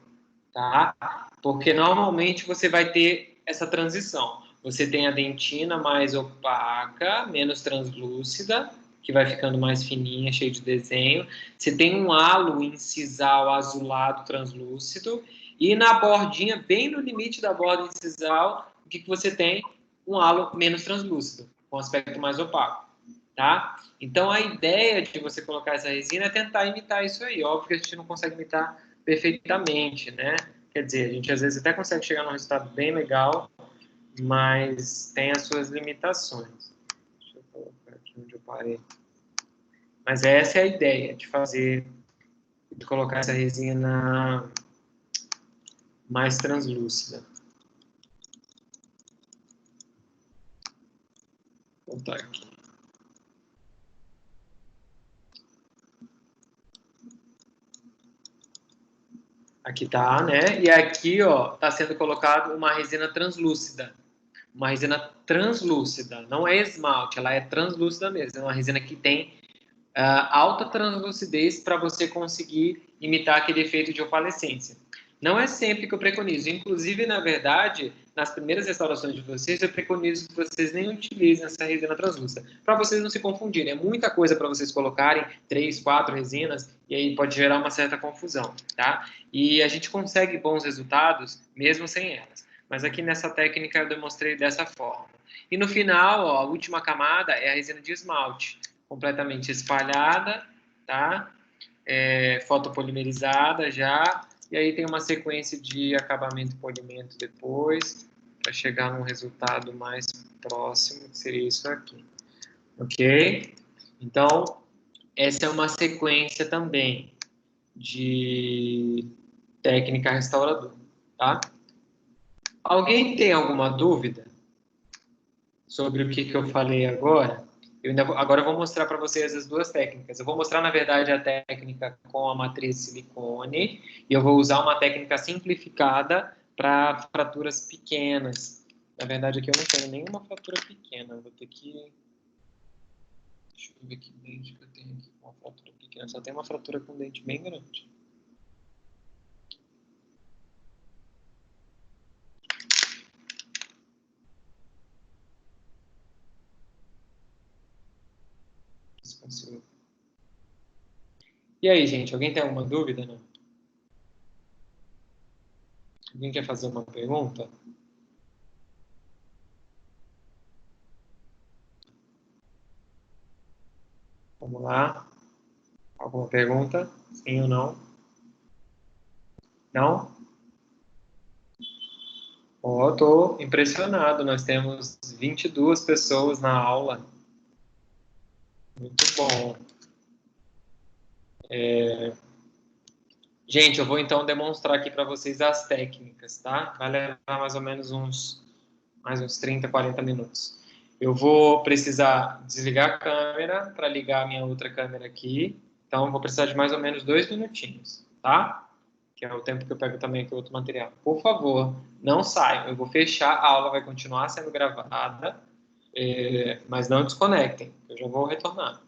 tá? Porque normalmente você vai ter essa transição. Você tem a dentina mais opaca, menos translúcida, que vai ficando mais fininha, cheia de desenho. Você tem um halo incisal azulado translúcido. E na bordinha, bem no limite da borda incisal, o que você tem? Um halo menos translúcido, com aspecto mais opaco, tá? Então, a ideia de você colocar essa resina é tentar imitar isso aí. Óbvio que a gente não consegue imitar perfeitamente, né? Quer dizer, a gente às vezes até consegue chegar num resultado bem legal, mas tem as suas limitações. Deixa eu colocar aqui onde eu parei. Mas essa é a ideia, de colocar essa resina mais translúcida. Vou botar aqui. Aqui tá, né? E aqui, ó, tá sendo colocado uma resina translúcida. Uma resina translúcida, não é esmalte, ela é translúcida mesmo. É uma resina que tem alta translucidez para você conseguir imitar aquele efeito de opalescência. Não é sempre que eu preconizo. Inclusive, na verdade, nas primeiras restaurações de vocês, eu preconizo que vocês nem utilizem essa resina translúcida, para vocês não se confundirem. É muita coisa para vocês colocarem, 3, 4 resinas, e aí pode gerar uma certa confusão, tá? E a gente consegue bons resultados mesmo sem elas. Mas aqui nessa técnica eu demonstrei dessa forma. E no final, ó, a última camada é a resina de esmalte, completamente espalhada, tá? Fotopolimerizada já, e aí tem uma sequência de acabamento e polimento depois, para chegar num resultado mais próximo, que seria isso aqui. Ok? Então, essa é uma sequência também de técnica restauradora, tá? Alguém tem alguma dúvida sobre o que eu falei agora? Agora eu vou mostrar para vocês as duas técnicas. Eu vou mostrar, na verdade, a técnica com a matriz silicone e eu vou usar uma técnica simplificada para fraturas pequenas. Na verdade, aqui eu não tenho nenhuma fratura pequena. Eu vou ter que... Deixa eu ver que dente que eu tenho aqui com uma fratura pequena. Só tem uma fratura com dente bem grande. Consigo. E aí, gente, alguém tem alguma dúvida? Não? Alguém quer fazer uma pergunta? Vamos lá. Alguma pergunta? Sim ou não? Não? Oh, eu estou impressionado. Nós temos 22 pessoas na aula. Muito bom. Gente, eu vou então demonstrar aqui para vocês as técnicas, tá? Vai levar mais ou menos mais uns 30, 40 minutos. Eu vou precisar desligar a câmera para ligar a minha outra câmera aqui. Então, eu vou precisar de mais ou menos 2 minutinhos, tá? Que é o tempo que eu pego também aqui outro material. Por favor, não saiam. Eu vou fechar, a aula vai continuar sendo gravada, mas não desconectem. Eu já vou retornar.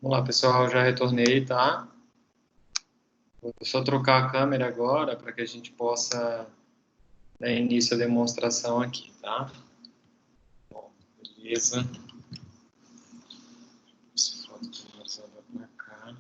Vamos lá, pessoal, já retornei, tá? Vou só trocar a câmera agora para que a gente possa dar início à demonstração aqui, tá? Bom, beleza. Essa foto aqui vai para cá.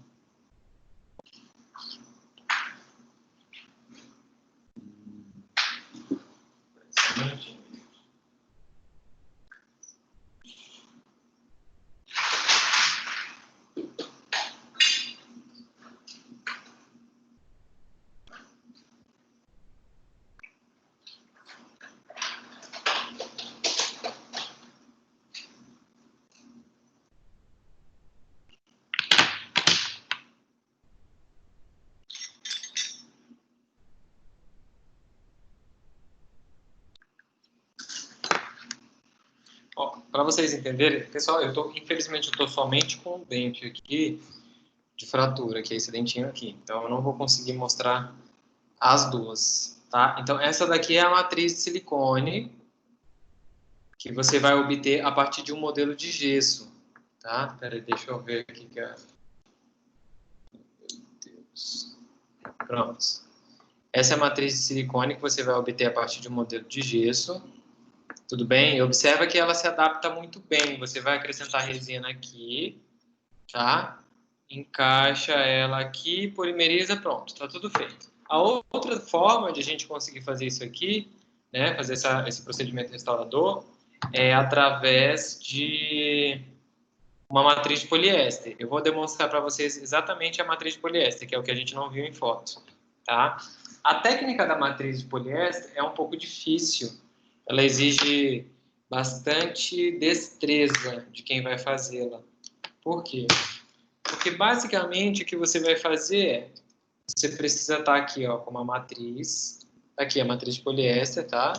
Para vocês entenderem, pessoal, infelizmente eu estou somente com o dente aqui de fratura, que é esse dentinho aqui. Então eu não vou conseguir mostrar as duas, tá? Então essa daqui é a matriz de silicone que você vai obter a partir de um modelo de gesso, tá? Peraí, deixa eu ver aqui que é... Meu Deus. Pronto. Essa é a matriz de silicone que você vai obter a partir de um modelo de gesso. Tudo bem? E observa que ela se adapta muito bem. Você vai acrescentar resina aqui, tá? Encaixa ela aqui, polimeriza, pronto, tá tudo feito. A outra forma de a gente conseguir fazer isso aqui, né, fazer esse procedimento restaurador, é através de uma matriz de poliéster. Eu vou demonstrar para vocês exatamente a matriz de poliéster, que é o que a gente não viu em fotos, tá? A técnica da matriz de poliéster é um pouco difícil. Ela exige bastante destreza de quem vai fazê-la. Por quê? Porque basicamente o que você vai fazer é, você precisa estar aqui, ó, com uma matriz. Aqui a matriz de poliéster, tá?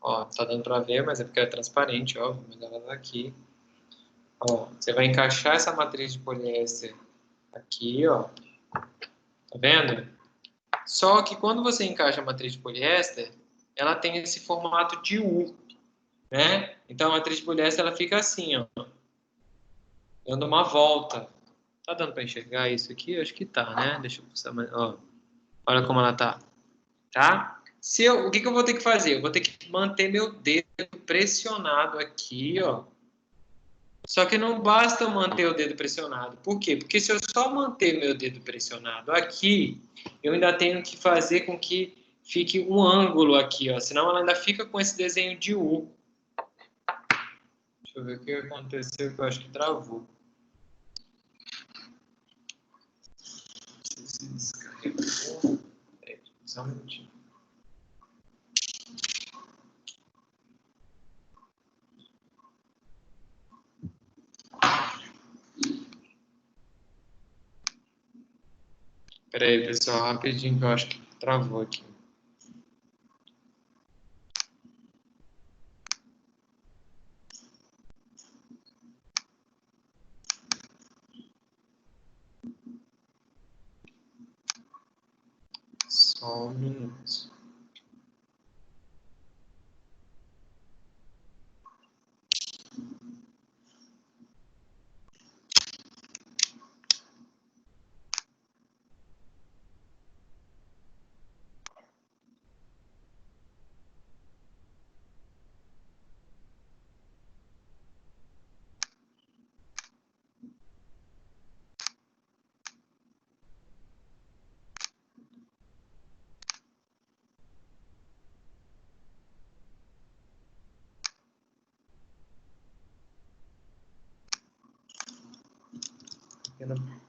Ó, tá dando para ver, mas é porque é transparente, ó, mas ela tá aqui. Ó, você vai encaixar essa matriz de poliéster aqui, ó. Tá vendo? Só que quando você encaixa a matriz de poliéster, ela tem esse formato de U, né? Então a matriz de poliéster ela fica assim, ó, dando uma volta. Tá dando para enxergar isso aqui? Eu acho que tá, né? Deixa eu postar mais, ó. Olha como ela tá. Tá? O que que eu vou ter que fazer? Eu vou ter que manter meu dedo pressionado aqui, ó. Só que não basta eu manter o dedo pressionado. Por quê? Porque se eu só manter meu dedo pressionado aqui, eu ainda tenho que fazer com que fique um ângulo aqui, ó. Senão ela ainda fica com esse desenho de U. Deixa eu ver o que aconteceu, que eu acho que travou. Se descarregou. Só um minutinho. Pera aí, pessoal, rapidinho que eu acho que travou aqui. Só um minuto.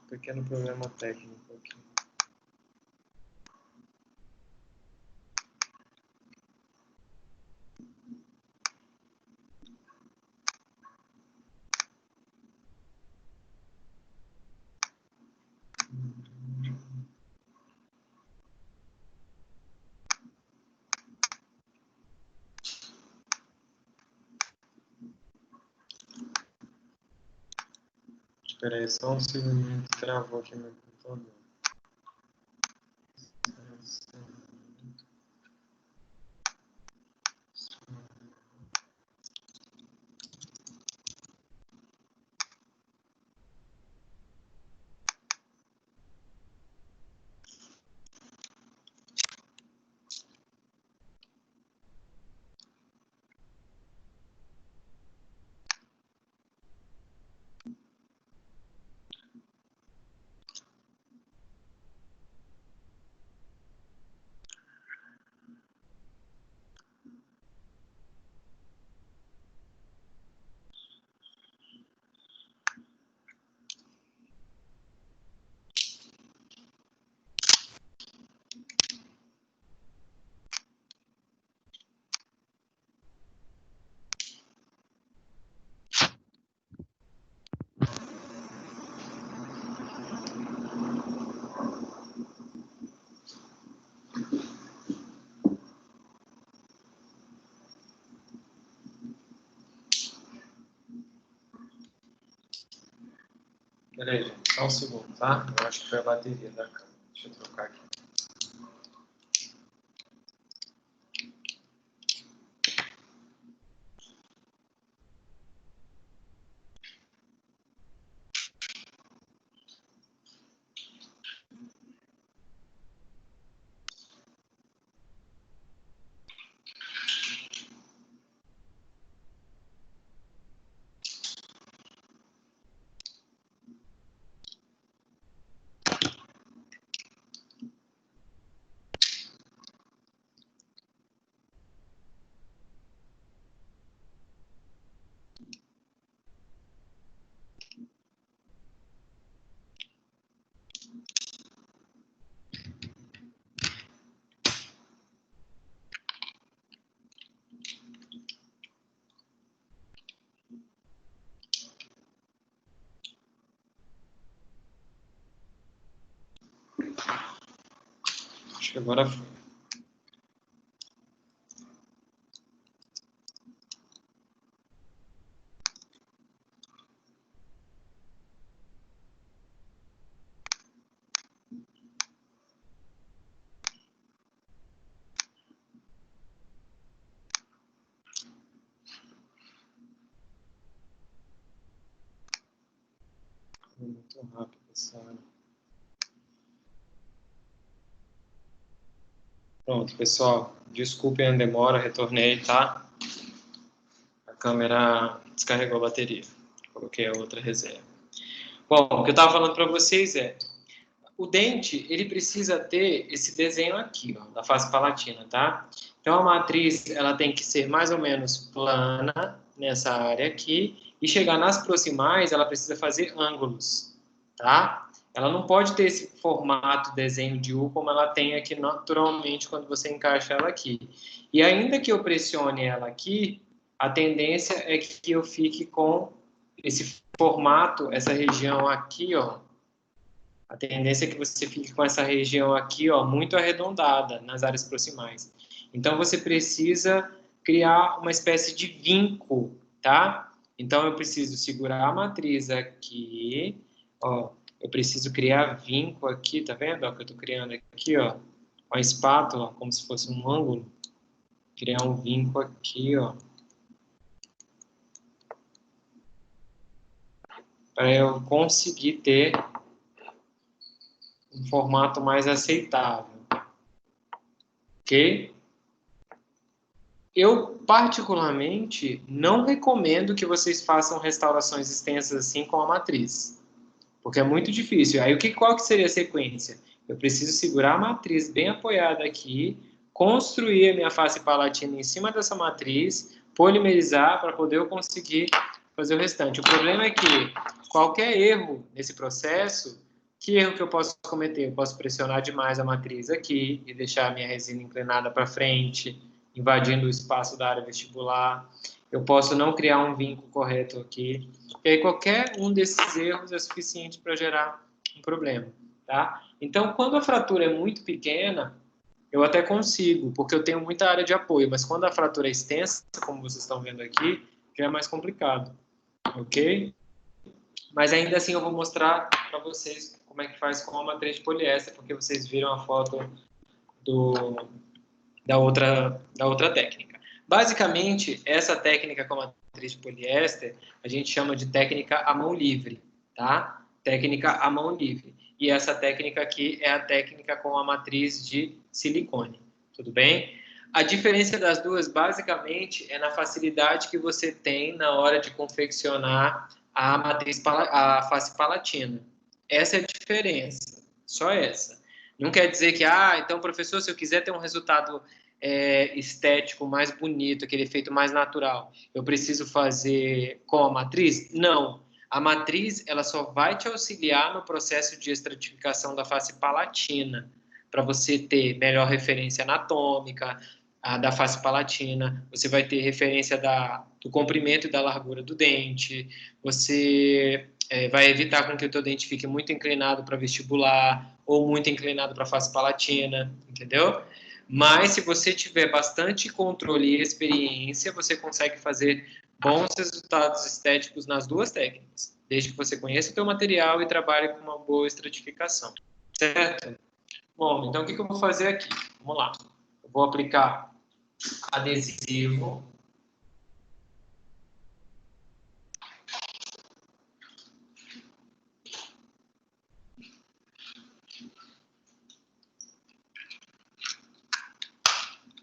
Pequeno problema técnico aqui. Espera aí, só um segundo que travou aqui meu computador. Peraí, gente, só um segundo, tá? Eu acho que foi a bateria da câmera. Deixa eu trocar aqui. Acho que agora foi. Muito rápido, pessoal. Pronto, pessoal. Desculpem a demora, retornei, tá? A câmera descarregou a bateria. Coloquei a outra reserva. Bom, o que eu estava falando para vocês é, o dente, ele precisa ter esse desenho aqui, ó, da face palatina, tá? Então, a matriz, ela tem que ser mais ou menos plana nessa área aqui, e chegar nas proximais, ela precisa fazer ângulos, tá? Ela não pode ter esse formato desenho de U como ela tem aqui naturalmente quando você encaixa ela aqui. E ainda que eu pressione ela aqui, a tendência é que eu fique com esse formato, essa região aqui, ó, a tendência é que você fique com essa região aqui, ó, muito arredondada nas áreas proximais. Então, você precisa criar uma espécie de vinco, tá? Então, eu preciso segurar a matriz aqui, ó, eu preciso criar vinco aqui, tá vendo? Ó, que eu tô criando aqui, ó, com a espátula, como se fosse um ângulo. Criar um vinco aqui, ó. Para eu conseguir ter um formato mais aceitável. Ok? Eu, particularmente, não recomendo que vocês façam restaurações extensas assim com a matriz, porque é muito difícil. Aí, qual que seria a sequência? Eu preciso segurar a matriz bem apoiada aqui, construir a minha face palatina em cima dessa matriz, polimerizar para poder eu conseguir fazer o restante. O problema é que qualquer erro nesse processo, que erro que eu posso cometer? Eu posso pressionar demais a matriz aqui e deixar a minha resina inclinada para frente, invadindo o espaço da área vestibular. Eu posso não criar um vinco correto aqui. E aí qualquer um desses erros é suficiente para gerar um problema, tá? Então, quando a fratura é muito pequena, eu até consigo, porque eu tenho muita área de apoio, mas quando a fratura é extensa, como vocês estão vendo aqui, já é mais complicado, ok? Mas ainda assim eu vou mostrar para vocês como é que faz com a matriz de poliéster, porque vocês viram a foto da outra técnica. Basicamente, essa técnica com a matriz de poliéster, a gente chama de técnica à mão livre, tá? Técnica à mão livre. E essa técnica aqui é a técnica com a matriz de silicone, tudo bem? A diferença das duas, basicamente, é na facilidade que você tem na hora de confeccionar a matriz, a face palatina. Essa é a diferença, só essa. Não quer dizer que, então, professor, se eu quiser ter um resultado estético mais bonito, aquele efeito mais natural, eu preciso fazer com a matriz? Não. A matriz, ela só vai te auxiliar no processo de estratificação da face palatina, para você ter melhor referência anatômica da face palatina, você vai ter referência do comprimento e da largura do dente, você vai evitar com que o teu dente fique muito inclinado para vestibular ou muito inclinado para a face palatina, entendeu? Mas se você tiver bastante controle e experiência, você consegue fazer bons resultados estéticos nas duas técnicas, desde que você conheça o seu material e trabalhe com uma boa estratificação, certo? Bom, então o que eu vou fazer aqui? Vamos lá. Eu vou aplicar adesivo.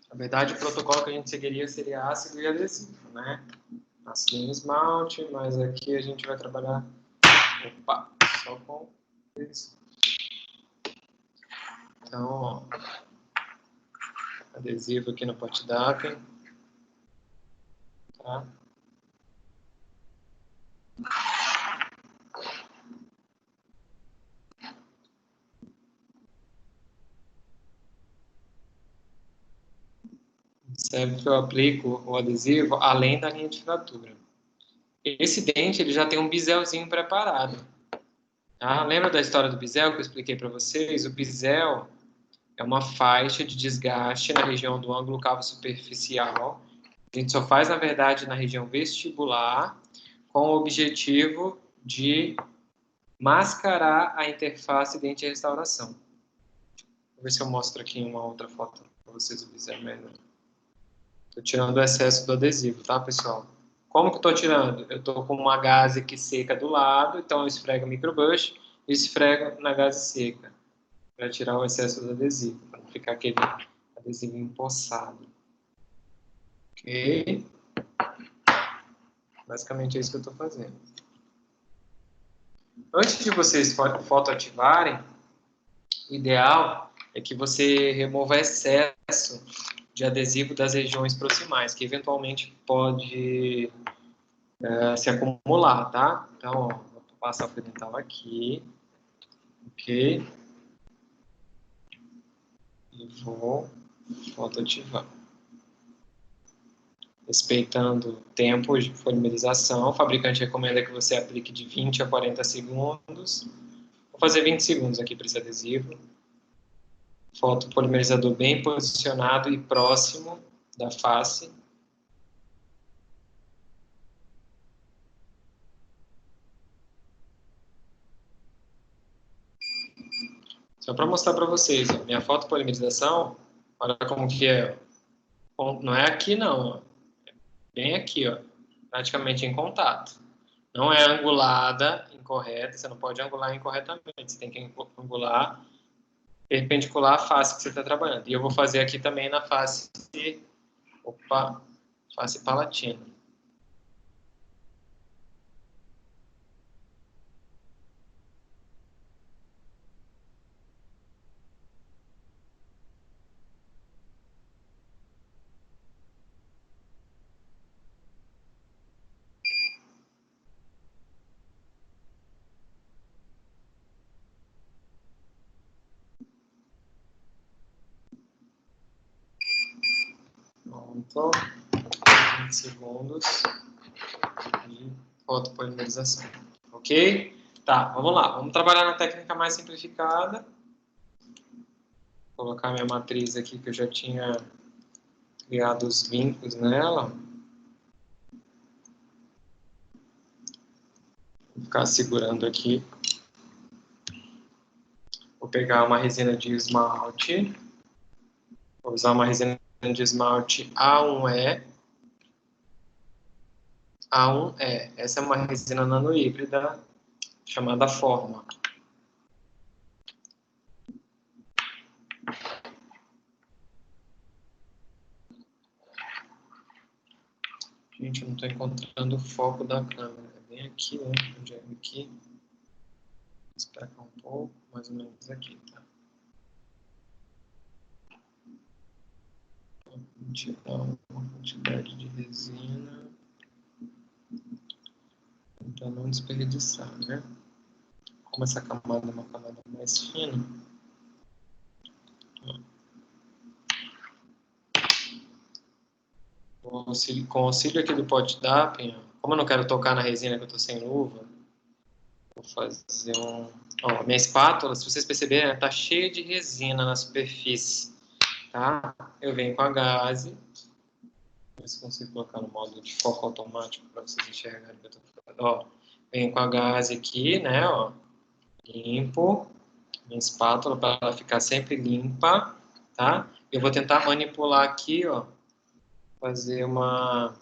Na verdade, o protocolo que a gente seguiria seria ácido e adesivo, né? Ácido em esmalte, mas aqui a gente vai trabalhar só com isso. Então, ó, adesivo aqui no Potdappen, tá? Observe que eu aplico o adesivo além da linha de fratura. Esse dente ele já tem um biselzinho preparado. Tá? Lembra da história do bisel que eu expliquei para vocês? O bisel é uma faixa de desgaste na região do ângulo cavo superficial. A gente só faz, na verdade, na região vestibular, com o objetivo de mascarar a interface dente-restauração. Vou ver se eu mostro aqui em uma outra foto para vocês o bisel melhor. Estou tirando o excesso do adesivo, tá, pessoal? Como que eu estou tirando? Eu estou com uma gaze aqui seca do lado, então eu esfrego o microbush e esfrego na gaze seca, para tirar o excesso do adesivo, para não ficar aquele adesivo empoçado. Ok? Basicamente é isso que eu estou fazendo. Antes de vocês fotoativarem, o ideal é que você remova excesso de adesivo das regiões proximais, que eventualmente pode se acumular, tá? Então, ó, vou passar o fio dental aqui, ok? E vou fotoativar. Respeitando o tempo de polimerização, o fabricante recomenda que você aplique de 20 a 40 segundos. Vou fazer 20 segundos aqui para esse adesivo. Fotopolimerizador bem posicionado e próximo da face. Só para mostrar para vocês, ó, minha fotopolimerização, olha como que é. Não é aqui não, ó. É bem aqui, ó, praticamente em contato. Não é angulada incorreta, você não pode angular incorretamente, você tem que angular perpendicular à face que você está trabalhando. E eu vou fazer aqui também na face, face palatina. Pronto. 20 segundos de fotopolimerização. Ok? Tá, vamos lá. Vamos trabalhar na técnica mais simplificada. Vou colocar minha matriz aqui, que eu já tinha criado os vincos nela. Vou ficar segurando aqui. Vou pegar uma resina de esmalte. Vou usar uma resina de esmalte A1E. A1E. Essa é uma resina nanohíbrida chamada Forma. Gente, eu não estou encontrando o foco da câmera. É bem aqui, né? Onde é aqui. Vou esperar um pouco, mais ou menos aqui, tá? Vou tirar uma quantidade de resina. Para não desperdiçar, né? Como essa camada é uma camada mais fina. Com o auxílio aqui do Potdappen, como eu não quero tocar na resina que eu estou sem luva, vou fazer um... Ó, minha espátula, se vocês perceberem, está cheia de resina na superfície. tá? Eu venho com a gaze. Ver se consigo colocar no modo de foco automático para vocês enxergarem o que eu estou falando. Ó, venho com a gaze aqui, né? Ó, limpo minha espátula para ela ficar sempre limpa, tá? Eu vou tentar manipular aqui, ó, fazer uma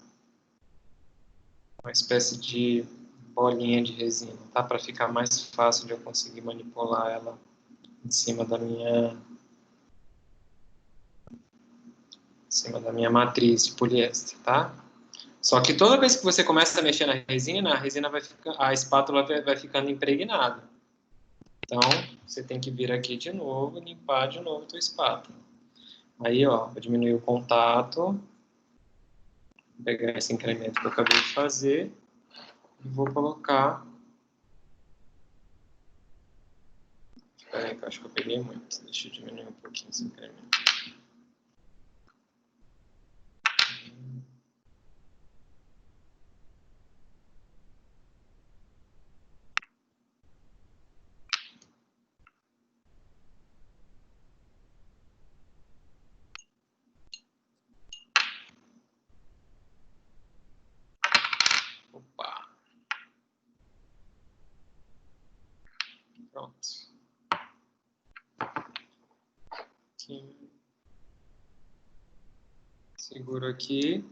espécie de bolinha de resina, tá? Para ficar mais fácil de eu conseguir manipular ela em cima da minha matriz de poliéster, tá? Só que toda vez que você começa a mexer na resina, a resina vai ficar, a espátula vai ficando impregnada. Então, você tem que vir aqui de novo e limpar de novo a tua espátula. Aí, ó, vou diminuir o contato, vou pegar esse incremento que eu acabei de fazer e vou colocar. Espera aí, que eu acho que eu peguei muito. Deixa eu diminuir um pouquinho esse incremento. Opa! Pronto. Aqui. Seguro aqui.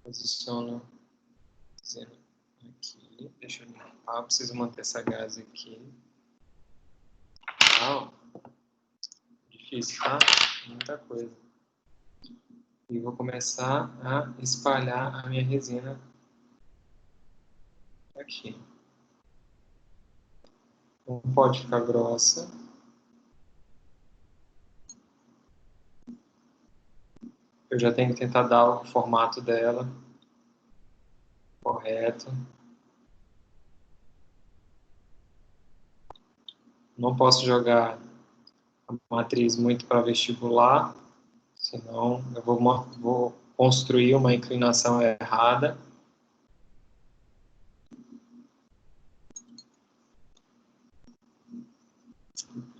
Posiciono aqui. Deixa eu limpar. Preciso manter essa gase aqui. Ah, difícil, tá? Muita coisa. E vou começar a espalhar a minha resina aqui. Não pode ficar grossa. Eu já tenho que tentar dar o formato dela correto. Não posso jogar a matriz muito para vestibular, senão eu vou construir uma inclinação errada.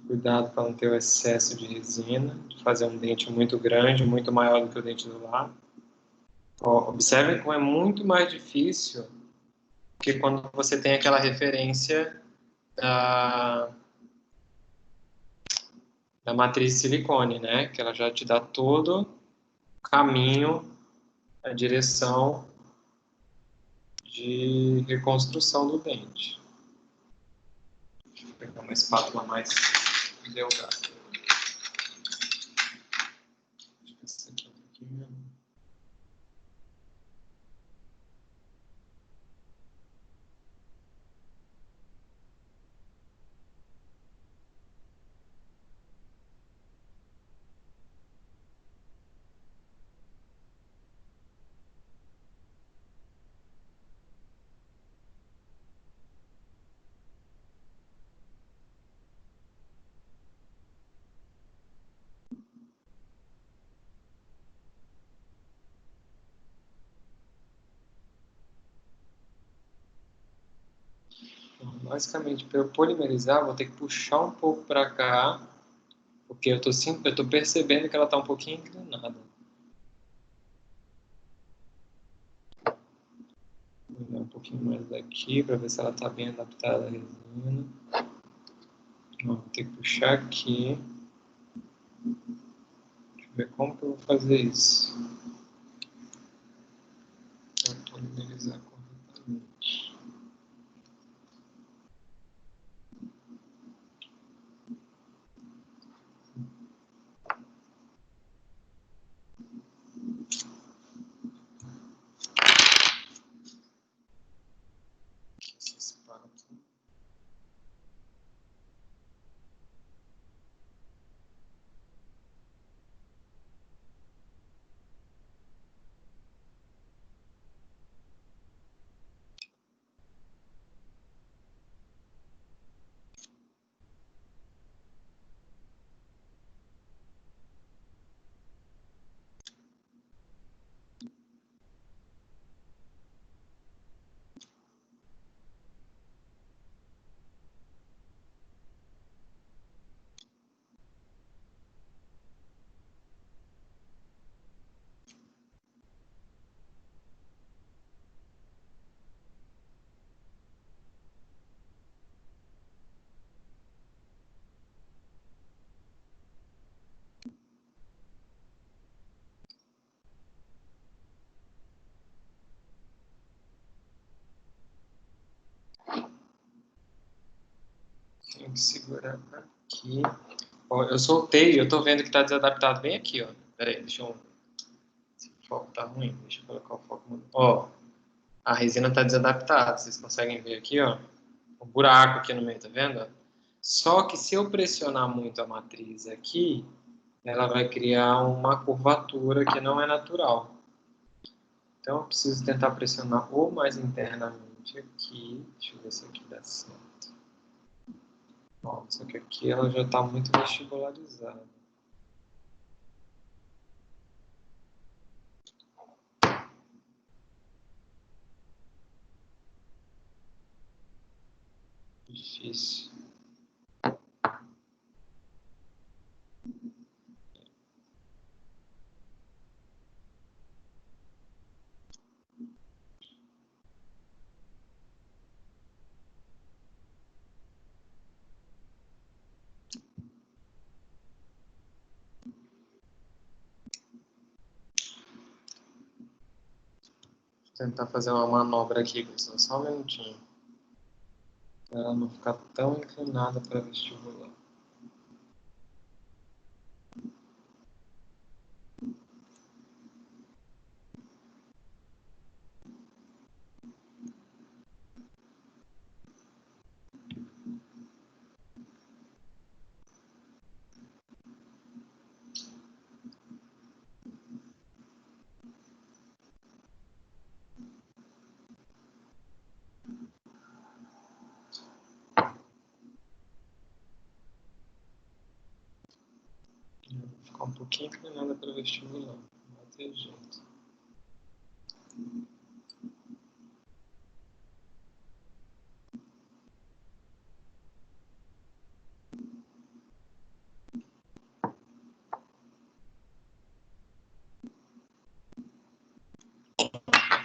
Cuidado para não ter o excesso de resina, de fazer um dente muito grande, muito maior do que o dente do lado. Ó, observem como é muito mais difícil que quando você tem aquela referência da matriz de silicone, né? Que ela já te dá todo o caminho, a direção de reconstrução do dente. Deixa eu pegar uma espátula mais delgada. Essa aqui um pouquinho. Basicamente, para eu polimerizar, vou ter que puxar um pouco para cá, porque eu tô percebendo que ela está um pouquinho inclinada. Vou olhar um pouquinho mais daqui para ver se ela está bem adaptada à resina. Vou ter que puxar aqui. Deixa eu ver como que eu vou fazer isso. Para polimerizar corretamente. Esse espátula. que segurar aqui. Ó, eu soltei, eu tô vendo que tá desadaptado bem aqui, ó. Pera aí, deixa eu... Esse foco tá ruim, deixa eu colocar o foco... Ó, a resina tá desadaptada, vocês conseguem ver aqui, ó. O buraco aqui no meio, tá vendo? Só que se eu pressionar muito a matriz aqui, ela vai criar uma curvatura que não é natural. Então, eu preciso tentar pressionar o mais internamente aqui. Deixa eu ver se aqui dá certo. Ó, só que aqui ela já está muito vestibularizada. Difícil. Vou tentar fazer uma manobra aqui, pessoal. Só um minutinho. Para ela não ficar tão inclinada para vestibular. Vou ficar um pouquinho inclinada para vestibular. Não vai ter jeito.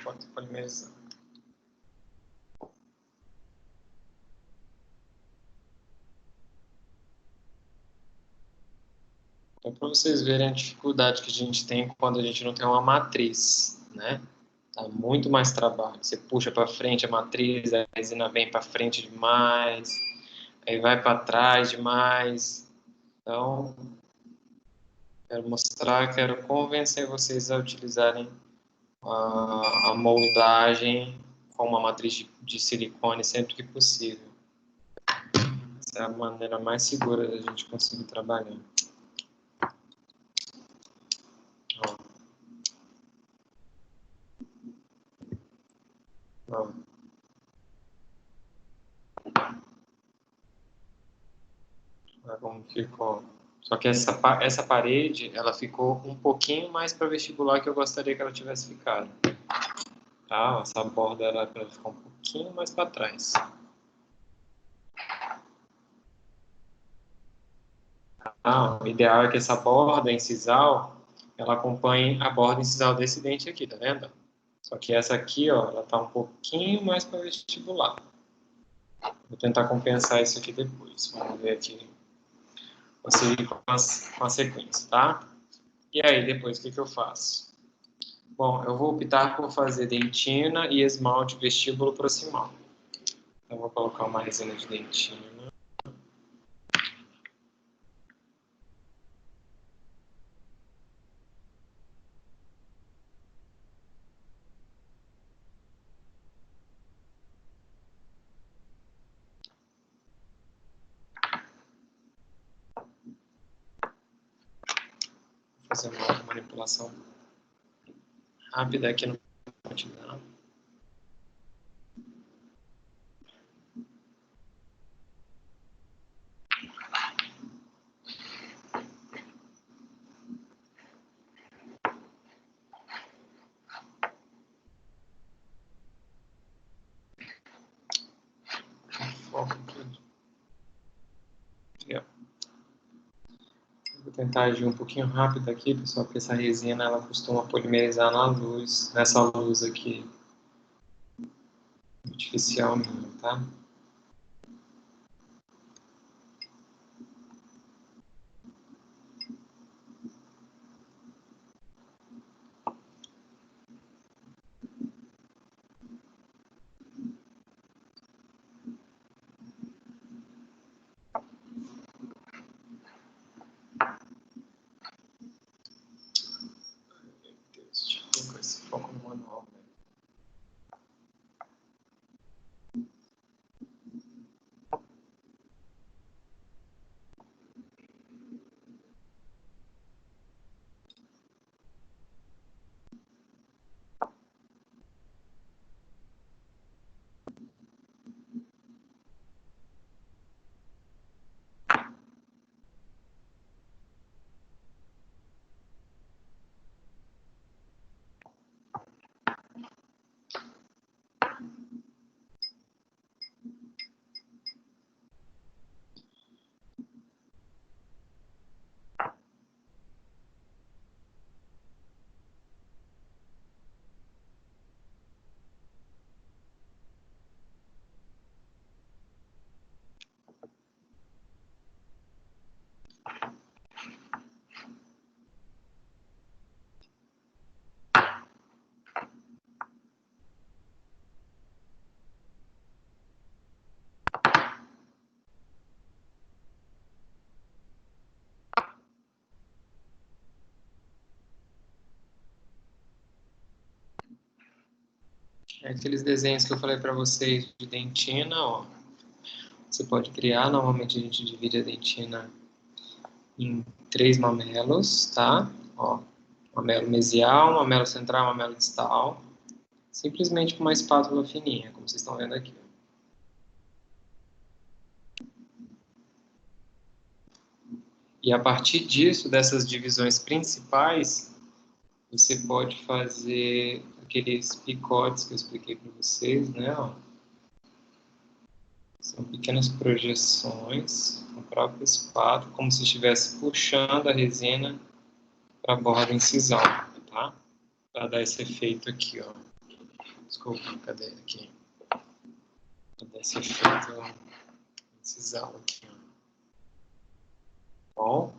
Pode polimerizar. Então, para vocês verem a dificuldade que a gente tem quando a gente não tem uma matriz, né? Dá muito mais trabalho. Você puxa para frente a matriz, a resina vem para frente demais, aí vai para trás demais. Então, quero mostrar, quero convencer vocês a utilizarem a moldagem com uma matriz de silicone sempre que possível. Essa é a maneira mais segura da gente conseguir trabalhar. Ó. Ó. Olha como ficou. Só que essa parede, ela ficou um pouquinho mais para vestibular que eu gostaria que ela tivesse ficado. Tá? Essa borda ela ficar um pouquinho mais para trás. Ah, o ideal é que essa borda incisal, ela acompanhe a borda incisal desse dente aqui, tá vendo? Só que essa aqui, ó, ela tá um pouquinho mais para vestibular. Vou tentar compensar isso aqui depois. Vamos ver aqui. Vou seguir com a sequência, tá? E aí, depois, o que eu faço? Bom, eu vou optar por fazer dentina e esmalte vestíbulo proximal. Então, vou colocar uma resina de dentina. Vou fazer uma manipulação rápida aqui no batidão. Foco aqui. Vou tentar agir um pouquinho rápido aqui, pessoal, porque essa resina ela costuma polimerizar na luz, nessa luz aqui artificial minha, tá? É aqueles desenhos que eu falei para vocês de dentina, ó. Você pode criar, normalmente a gente divide a dentina em 3 mamelos, tá? Ó, mamelo mesial, mamelo central, mamelo distal. Simplesmente com uma espátula fininha, como vocês estão vendo aqui. E a partir disso, dessas divisões principais, você pode fazer aqueles picotes que eu expliquei para vocês, né? Ó. São pequenas projeções com a própria espátula, como se estivesse puxando a resina para a borda incisal, tá? Para dar esse efeito aqui, ó. Desculpa, cadê aqui? Para dar esse efeito incisal aqui, ó. Bom,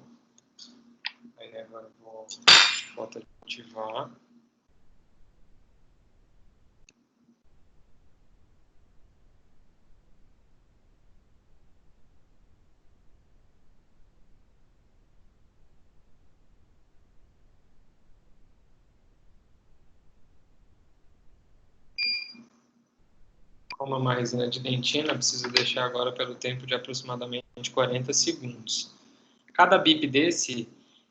aí agora eu vou foto ativar. Como uma resina de dentina, preciso deixar agora pelo tempo de aproximadamente 40 segundos. Cada bip desse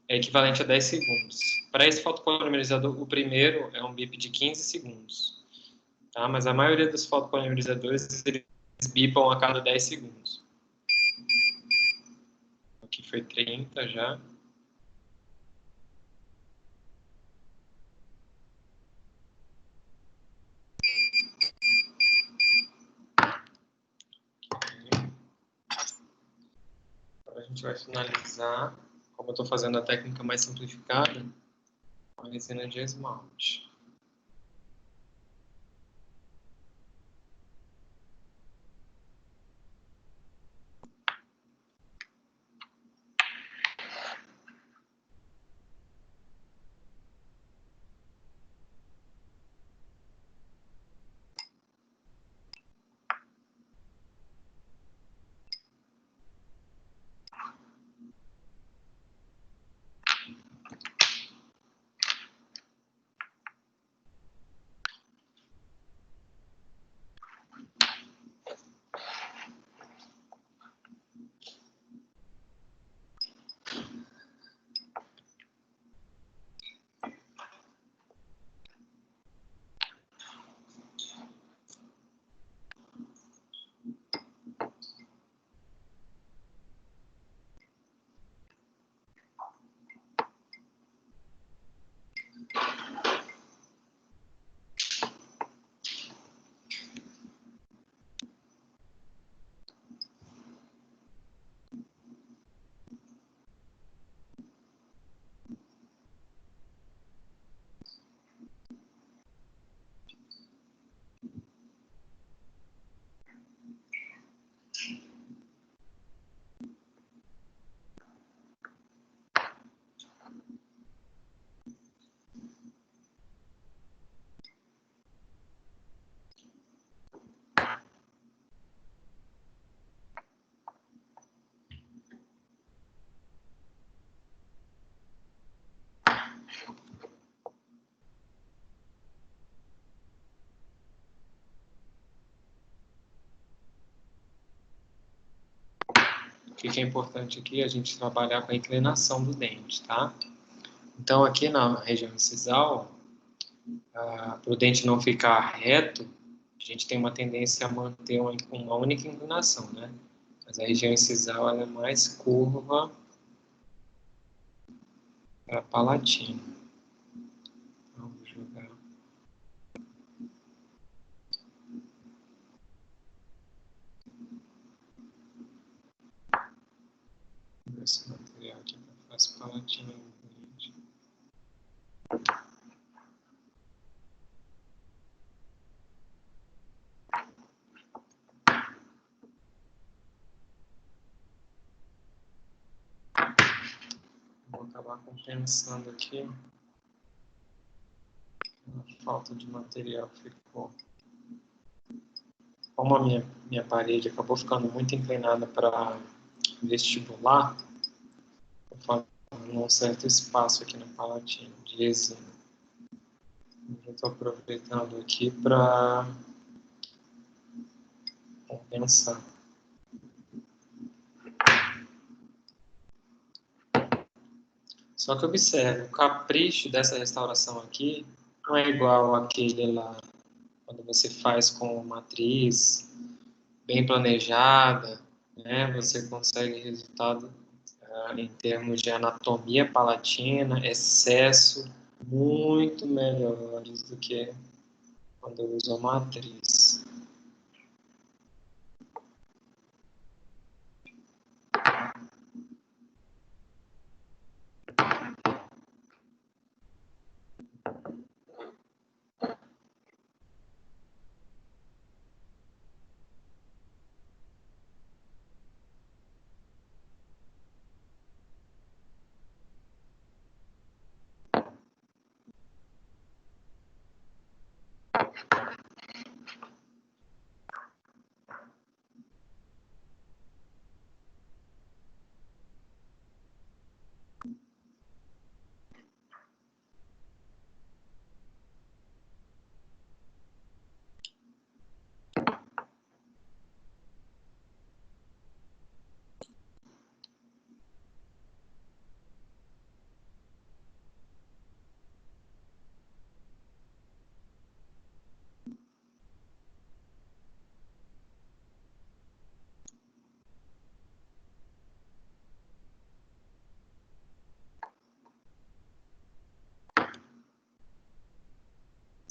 é equivalente a 10 segundos. Para esse fotopolimerizador, o primeiro é um bip de 15 segundos. Tá? Mas a maioria dos fotopolimerizadores, eles bipam a cada 10 segundos. Aqui foi 30 já. Agora a gente vai finalizar, como eu estou fazendo a técnica mais simplificada, com a resina de esmalte. O que é importante aqui é a gente trabalhar com a inclinação do dente, tá? Então, aqui na região incisal, para o dente não ficar reto, a gente tem uma tendência a manter uma única inclinação, né? Mas a região incisal ela é mais curva para a palatina. Então, vou jogar. Esse material aqui faz palatina no dente. Vou acabar compensando aqui. A falta de material ficou. Como a minha parede acabou ficando muito inclinada para vestibular, eu falo um certo espaço aqui na palatina de resina. Vou estou aproveitando aqui para compensar. Só que observe, o capricho dessa restauração aqui não é igual àquele lá, quando você faz com matriz bem planejada, né? Você consegue resultado em termos de anatomia palatina, excesso, muito melhores do que quando usa matriz.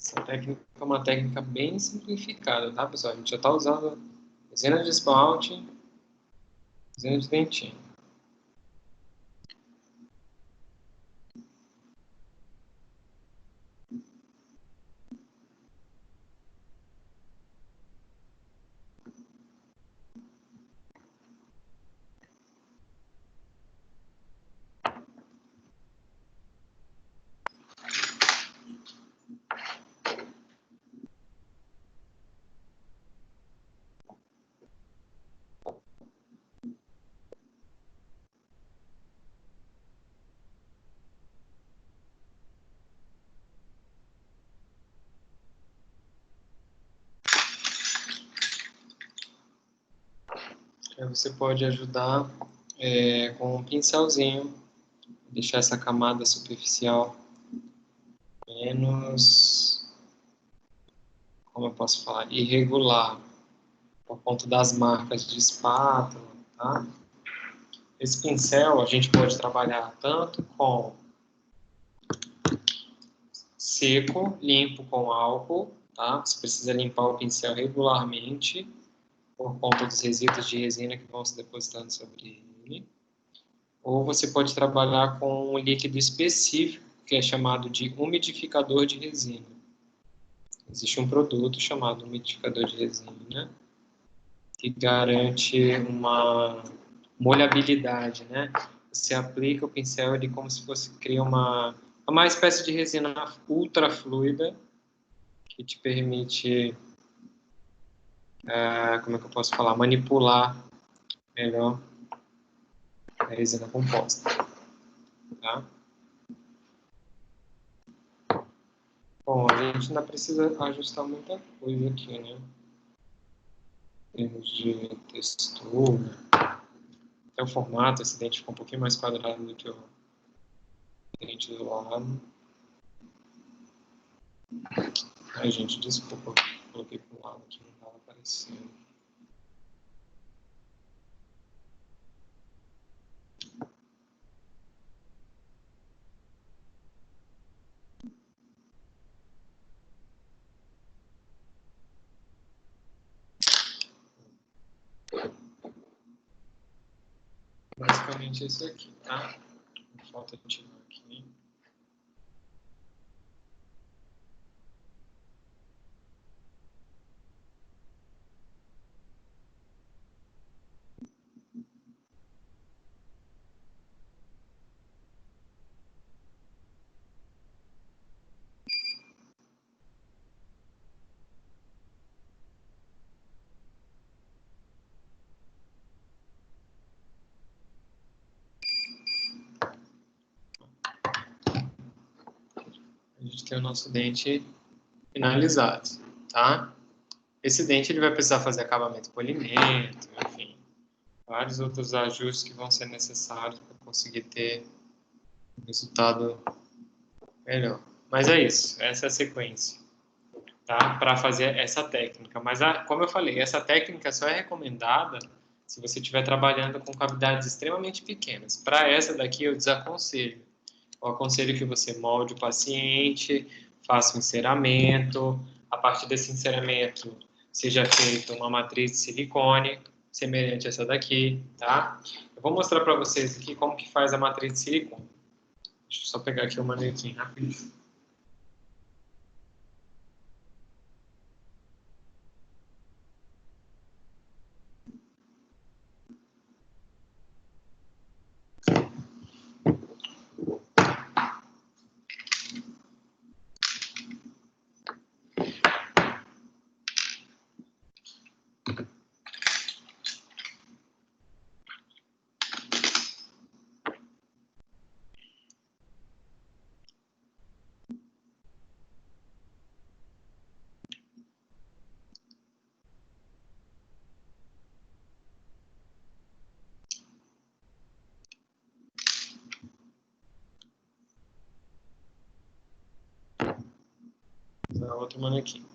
Essa técnica é uma técnica bem simplificada, tá, pessoal? A gente já está usando resina de esmalte, resina de dentinho. Aí você pode ajudar com um pincelzinho, deixar essa camada superficial menos, como eu posso falar, irregular, por conta das marcas de espátula, tá? Esse pincel a gente pode trabalhar tanto com seco, limpo com álcool, tá? Você precisa limpar o pincel regularmente, por conta dos resíduos de resina que vão se depositando sobre ele. Ou você pode trabalhar com um líquido específico, que é chamado de umidificador de resina. Existe um produto chamado umidificador de resina, que garante uma molhabilidade, né? Você aplica o pincel ele como se fosse criar uma espécie de resina ultra fluida, que te permite, como é que eu posso falar, manipular melhor a resina composta, tá? Bom, a gente ainda precisa ajustar muita coisa aqui, né? Em termos de textura, até o formato, esse dente ficou um pouquinho mais quadrado do que o dente do lado. Ai, gente, desculpa, coloquei pro lado aqui, não estava aparecendo. Basicamente esse aqui, tá? Falta tirar aqui. A gente tem o nosso dente finalizados, tá? Esse dente ele vai precisar fazer acabamento polimento, enfim, vários outros ajustes que vão ser necessários para conseguir ter um resultado melhor. Mas é isso, essa é a sequência, tá? Para fazer essa técnica. Mas, como eu falei, essa técnica só é recomendada se você estiver trabalhando com cavidades extremamente pequenas. Para essa daqui, eu desaconselho. Eu aconselho que você molde o paciente, faça o enceramento. A partir desse enceramento, seja feita uma matriz de silicone, semelhante a essa daqui, tá? Eu vou mostrar para vocês aqui como que faz a matriz de silicone. Deixa eu só pegar aqui o manequim rapidinho. Outro manequim.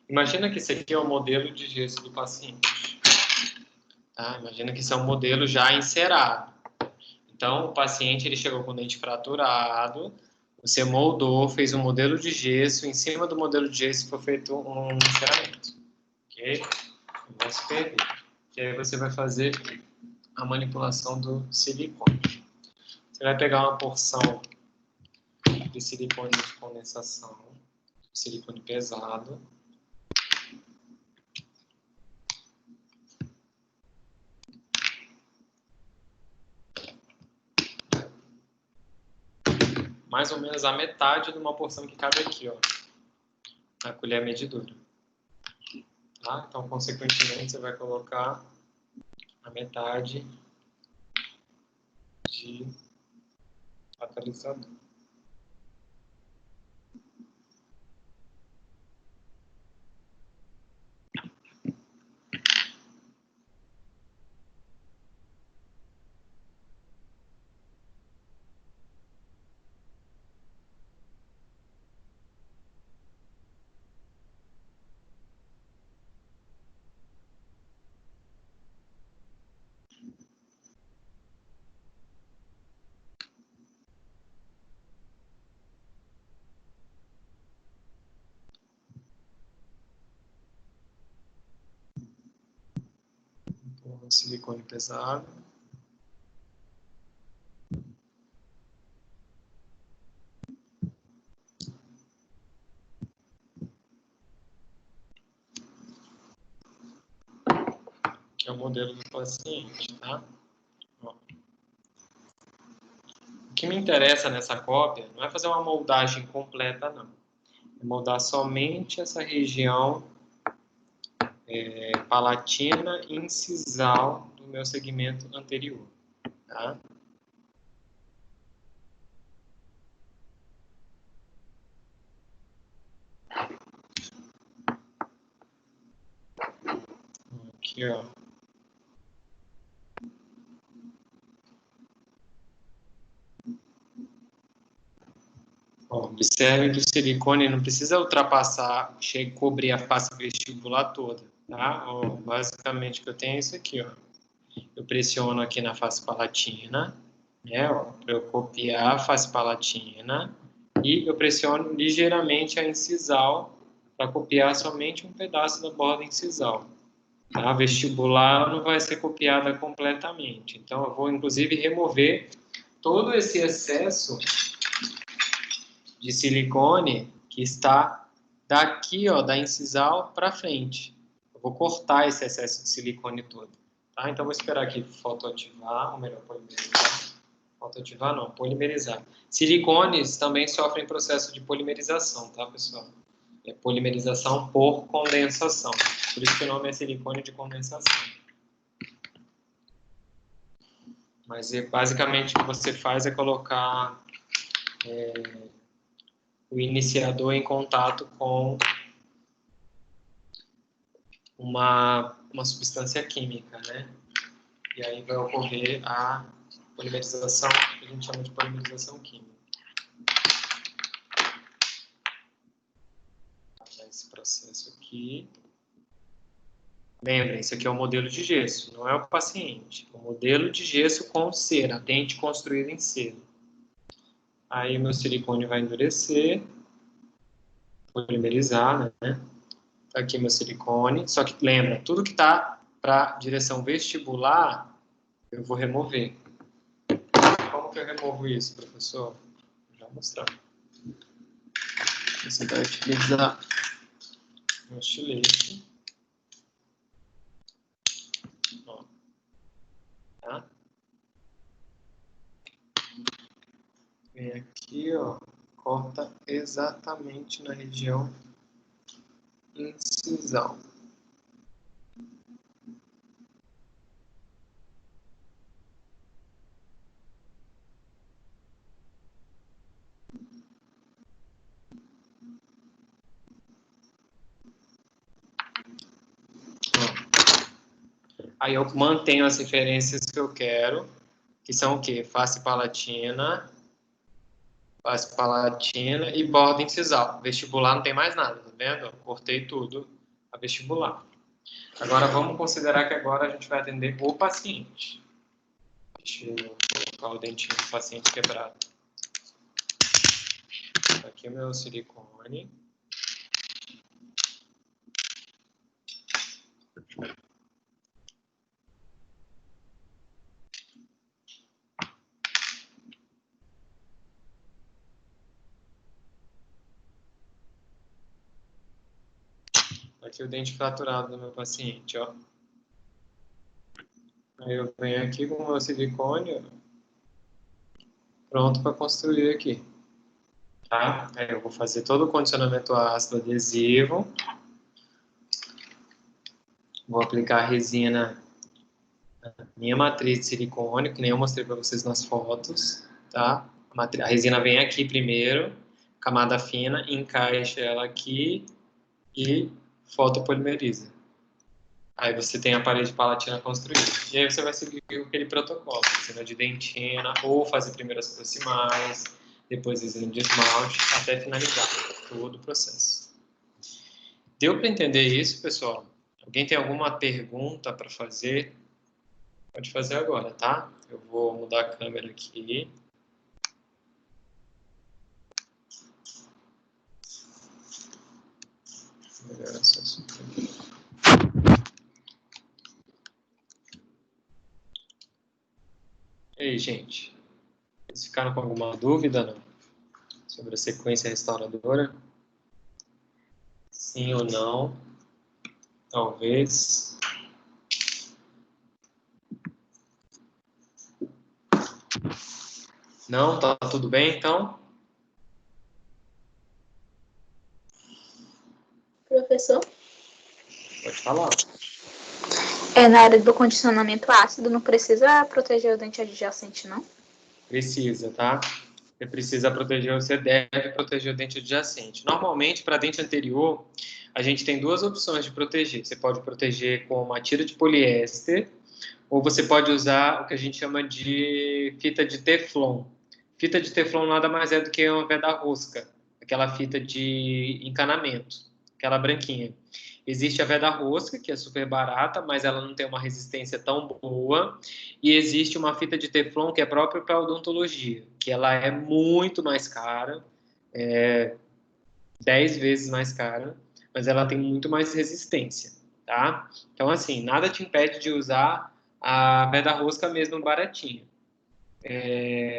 Imagina que esse aqui é o modelo de gesso do paciente. Tá? Imagina que esse é um modelo já encerado. Então, o paciente ele chegou com o dente fraturado, você moldou, fez um modelo de gesso, em cima do modelo de gesso foi feito um enceramento. Ok? Não vai se perder. E aí você vai fazer a manipulação do silicone. Você vai pegar uma porção de silicone de condensação, silicone pesado. Mais ou menos a metade de uma porção que cabe aqui, ó, na colher medidora. Tá? Então, consequentemente, você vai colocar a metade de catalisador. Então, silicone pesado. Que é o modelo do paciente, tá? Ó. O que me interessa nessa cópia não é fazer uma moldagem completa, não. É moldar somente essa região palatina e incisal do meu segmento anterior, tá? Aqui, ó. Observe que o silicone não precisa ultrapassar, cobrir a face vestibular toda, tá? Ó, basicamente o que eu tenho é isso aqui, ó. Eu pressiono aqui na face palatina, né, para eu copiar a face palatina, e eu pressiono ligeiramente a incisal para copiar somente um pedaço da borda incisal. Tá? A vestibular não vai ser copiada completamente, então eu vou inclusive remover todo esse excesso de silicone que está daqui, ó, da incisal para frente. Eu vou cortar esse excesso de silicone todo. Tá? Então, vou esperar aqui fotoativar, ou melhor, polimerizar. Fotoativar não, polimerizar. Silicones também sofrem processo de polimerização, tá, pessoal? É polimerização por condensação. Por isso que o nome é silicone de condensação. Mas basicamente o que você faz é colocar o iniciador em contato com uma substância química, né? E aí vai ocorrer a polimerização, que a gente chama de polimerização química. Esse processo aqui. Lembrem, isso aqui é o modelo de gesso, não é o paciente. O modelo de gesso com cera, dente construído em cera. Aí meu silicone vai endurecer, polimerizar, né? Tá aqui meu silicone. Só que lembra, tudo que tá para direção vestibular, eu vou remover. Como que eu removo isso, professor? Vou já mostrar. Você vai utilizar um estilete. Ó. Tá? Vem aqui, ó. Corta exatamente na região incisal. Aí eu mantenho as referências que eu quero, que são o quê? Face palatina e borda incisal. Vestibular não tem mais nada, tá vendo? Eu cortei tudo a vestibular. Agora vamos considerar que agora a gente vai atender o paciente. Deixa eu colocar o dentinho do paciente quebrado. Aqui o meu silicone. Aqui o dente fraturado do meu paciente, ó. Aí eu venho aqui com o meu silicone, ó, pronto para construir aqui. Tá? Aí eu vou fazer todo o condicionamento ácido adesivo. Vou aplicar a resina na minha matriz de silicone, que nem eu mostrei para vocês nas fotos, tá? A resina vem aqui primeiro, camada fina, encaixa ela aqui e fotopolimeriza. Aí você tem a parede palatina construída. E aí você vai seguir aquele protocolo, resina de dentina, ou fazer primeiro as proximais, depois resina de esmalte, até finalizar todo o processo. Deu para entender isso, pessoal? Alguém tem alguma pergunta para fazer? Pode fazer agora, tá? Eu vou mudar a câmera aqui. Melhorar essa aqui. E aí, gente? Vocês ficaram com alguma dúvida, não? Sobre a sequência restauradora? Sim ou não? Talvez. Não? Tá tudo bem, então? Professor? Pode falar. Na área do condicionamento ácido, não precisa proteger o dente adjacente, não? Precisa, tá? Você deve proteger o dente adjacente. Normalmente, para dente anterior, a gente tem duas opções de proteger. Você pode proteger com uma tira de poliéster, ou você pode usar o que a gente chama de fita de teflon. Fita de teflon nada mais é do que uma veda rosca, aquela fita de encanamento, aquela branquinha. Existe a veda rosca, que é super barata, mas ela não tem uma resistência tão boa. E existe uma fita de teflon que é própria para odontologia, que ela é muito mais cara, 10 vezes mais cara, mas ela tem muito mais resistência, tá? Então, assim, nada te impede de usar a veda rosca mesmo baratinha.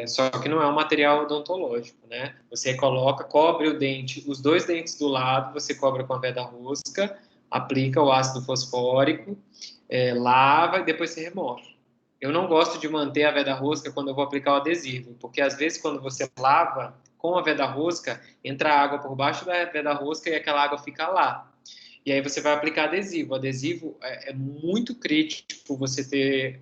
Só que não é um material odontológico, né? Você coloca, cobre o dente, os dois dentes do lado, você cobre com a veda rosca, aplica o ácido fosfórico, lava e depois você remove. Eu não gosto de manter a veda rosca quando eu vou aplicar o adesivo, porque às vezes quando você lava com a veda rosca, entra água por baixo da veda rosca e aquela água fica lá. e aí você vai aplicar adesivo. O adesivo é muito crítico você ter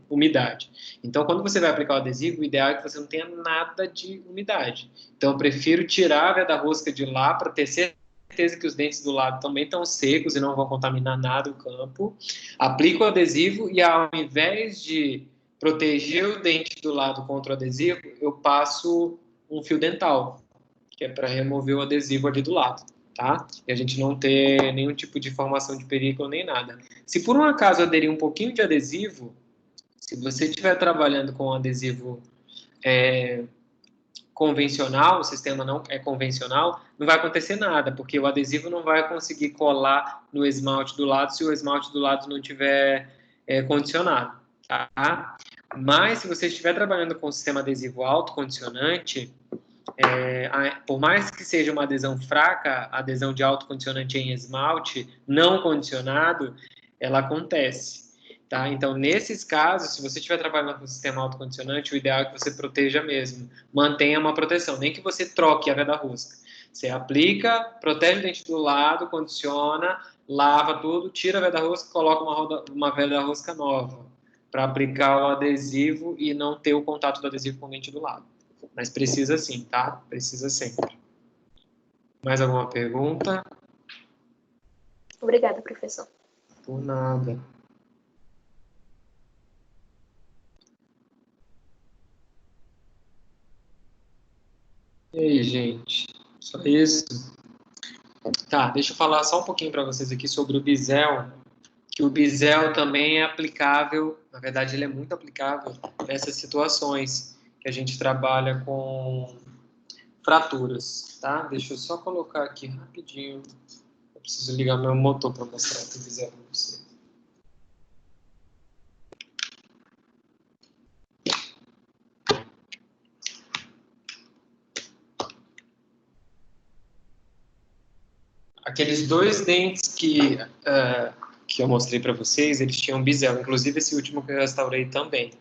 umidade. Então, quando você vai aplicar o adesivo, o ideal é que você não tenha nada de umidade. Então, eu prefiro tirar a veda-rosca de lá para ter certeza que os dentes do lado também estão secos e não vão contaminar nada o campo. Aplico o adesivo e, ao invés de proteger o dente do lado contra o adesivo, eu passo um fio dental, que é para remover o adesivo ali do lado, tá? E a gente não ter nenhum tipo de formação de película nem nada. Se por um acaso aderir um pouquinho de adesivo, se você estiver trabalhando com adesivo convencional, o sistema não é convencional, não vai acontecer nada, porque o adesivo não vai conseguir colar no esmalte do lado se o esmalte do lado não tiver condicionado, tá? Mas se você estiver trabalhando com o sistema adesivo autocondicionante, por mais que seja uma adesão fraca, a adesão de autocondicionante em esmalte não condicionado, ela acontece. Tá? Então, nesses casos, se você estiver trabalhando com sistema autocondicionante, o ideal é que você proteja mesmo. Mantenha uma proteção, nem que você troque a veda-rosca. Você aplica, protege o dente do lado, condiciona, lava tudo, tira a veda-rosca, coloca uma veda-rosca nova para aplicar o adesivo e não ter o contato do adesivo com o dente do lado. Mas precisa sim, tá? Precisa sempre. Mais alguma pergunta? Obrigada, professor. Por nada. E aí, gente? Só isso? Tá, deixa eu falar só um pouquinho para vocês aqui sobre o bisel, que o bisel também é aplicável, na verdade ele é muito aplicável nessas situações que a gente trabalha com fraturas, tá? Deixa eu só colocar aqui rapidinho. Eu preciso ligar meu motor para mostrar o bisel para vocês. Aqueles dois dentes que eu mostrei para vocês, eles tinham bisel. Inclusive, esse último que eu restaurei também.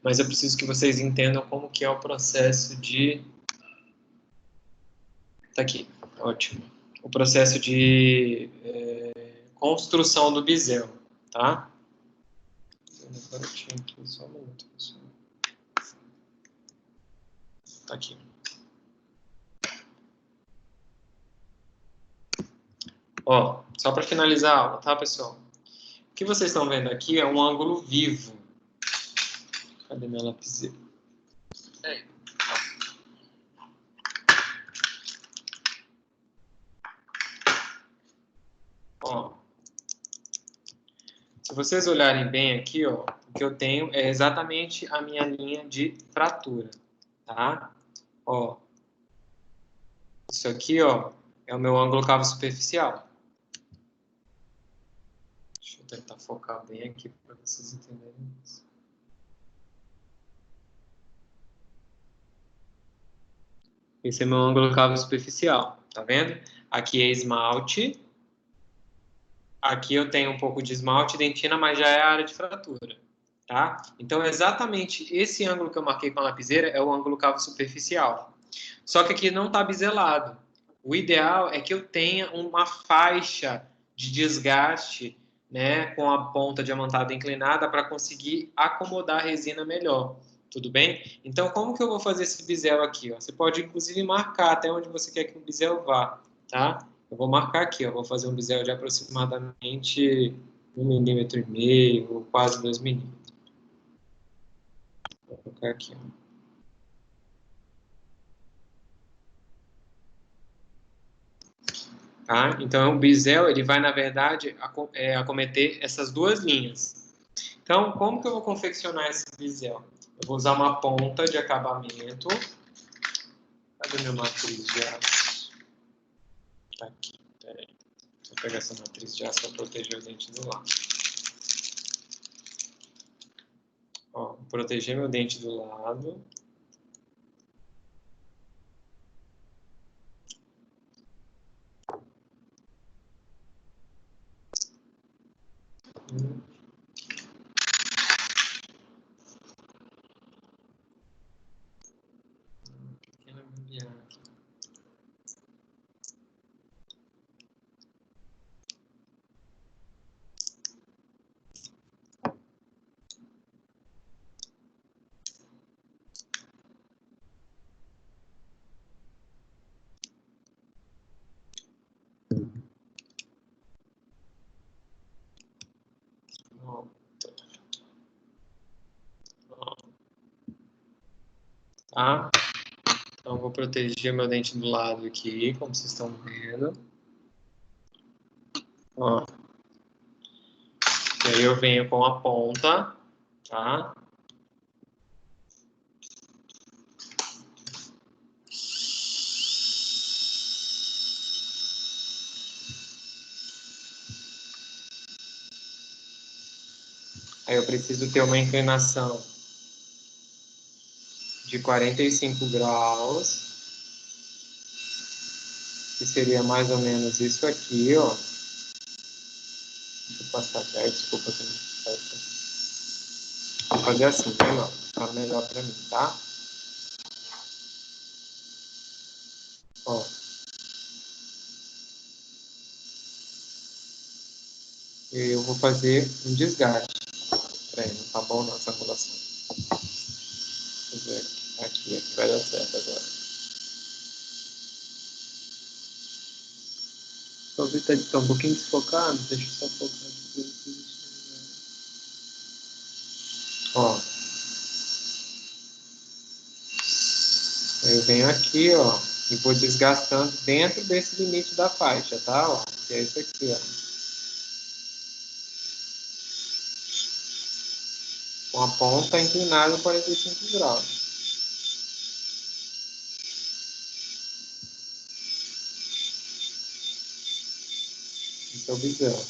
Mas eu preciso que vocês entendam como que é o processo de... Tá aqui, ótimo. O processo de construção do bisel, tá? Agora eu tinha aqui, só um minuto, pessoal. Tá aqui. Ó, só para finalizar a aula, tá, pessoal? O que vocês estão vendo aqui é um ângulo vivo. Cadê minha lapiseira? Ó, se vocês olharem bem aqui, ó, o que eu tenho é exatamente a minha linha de fratura, tá? Ó, isso aqui, ó, é o meu ângulo cavo superficial. Deixa eu tentar focar bem aqui para vocês entenderem isso. Esse é meu ângulo cavo superficial, tá vendo? Aqui é esmalte. Aqui eu tenho um pouco de esmalte e dentina, mas já é a área de fratura, tá? Então, exatamente esse ângulo que eu marquei com a lapiseira é o ângulo cavo superficial. Só que aqui não está biselado. O ideal é que eu tenha uma faixa de desgaste, né, com a ponta diamantada inclinada para conseguir acomodar a resina melhor. Tudo bem? Então, como que eu vou fazer esse bisel aqui? Ó? Você pode, inclusive, marcar até onde você quer que o bisel vá, tá? Eu vou marcar aqui, ó, vou fazer um bisel de aproximadamente 1,5 mm, ou quase 2 milímetros. Vou colocar aqui, ó. Tá? Então, o bisel, ele vai, na verdade, acometer essas duas linhas. Então, como que eu vou confeccionar esse bisel? Eu vou usar uma ponta de acabamento. Cadê minha matriz de aço? Tá aqui, peraí. Vou pegar essa matriz de aço para proteger o dente do lado. Ó, vou proteger meu dente do lado. tá? Então, vou proteger meu dente do lado aqui, como vocês estão vendo. Ó. E aí eu venho com a ponta, tá? Aí eu preciso ter uma inclinação de 45 graus, que seria mais ou menos isso aqui, ó. Deixa eu passar perto, desculpa que não passa. Vou fazer assim, tá, não? Fica melhor pra mim, tá? Ó. Eu vou fazer um desgaste. Peraí, não tá bom não essa angulação. Deixa eu ver aqui vai dar certo agora. Só ver se tá um pouquinho desfocado, deixa eu só focar aqui. Ó. Eu venho aqui, ó, e vou desgastando dentro desse limite da faixa, tá? Ó, que é isso aqui, ó. Com a ponta inclinada em 45 graus. Esse é o bisel.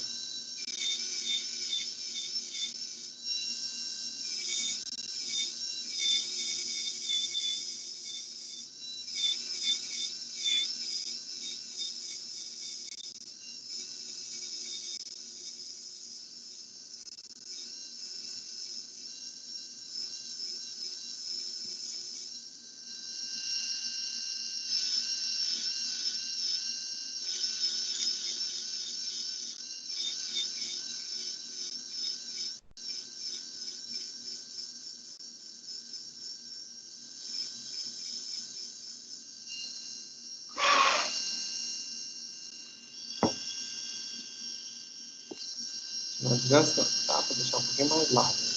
Nós desgastamos, tá? Para deixar um pouquinho mais largo.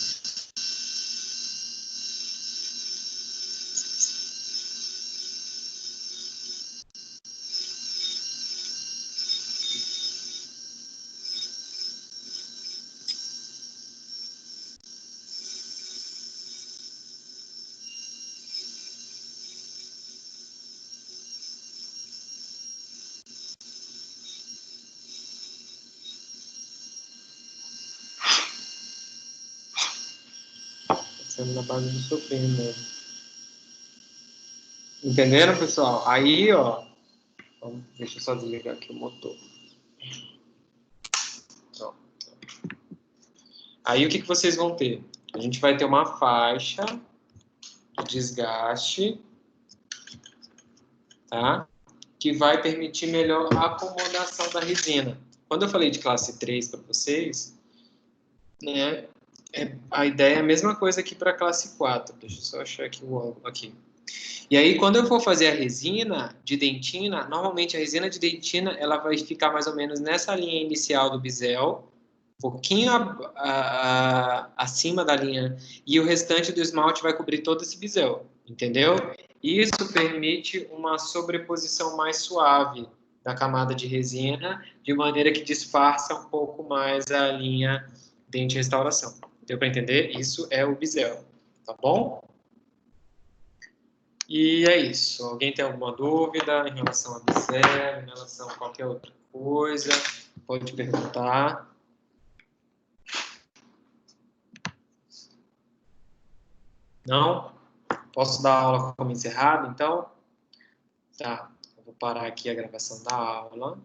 Sendo na base do sofrimento mesmo. Entenderam, pessoal? Aí, ó. Deixa eu só desligar aqui o motor. Ó. Aí, o que vocês vão ter? A gente vai ter uma faixa de desgaste, tá? Que vai permitir melhor a acomodação da resina. Quando eu falei de classe 3 para vocês, né, a ideia é a mesma coisa aqui para a classe 4. Deixa eu só achar aqui o ângulo aqui. E aí, quando eu for fazer a resina de dentina, normalmente a resina de dentina ela vai ficar mais ou menos nessa linha inicial do bisel, um pouquinho acima da linha, e o restante do esmalte vai cobrir todo esse bisel, entendeu? Isso permite uma sobreposição mais suave da camada de resina, de maneira que disfarça um pouco mais a linha dente restauração. Deu para entender? Isso é o bisel, tá bom? E é isso. Alguém tem alguma dúvida em relação a bisel, em relação a qualquer outra coisa? Pode perguntar. Não? Posso dar a aula como encerrada, então? Tá. Eu vou parar aqui a gravação da aula.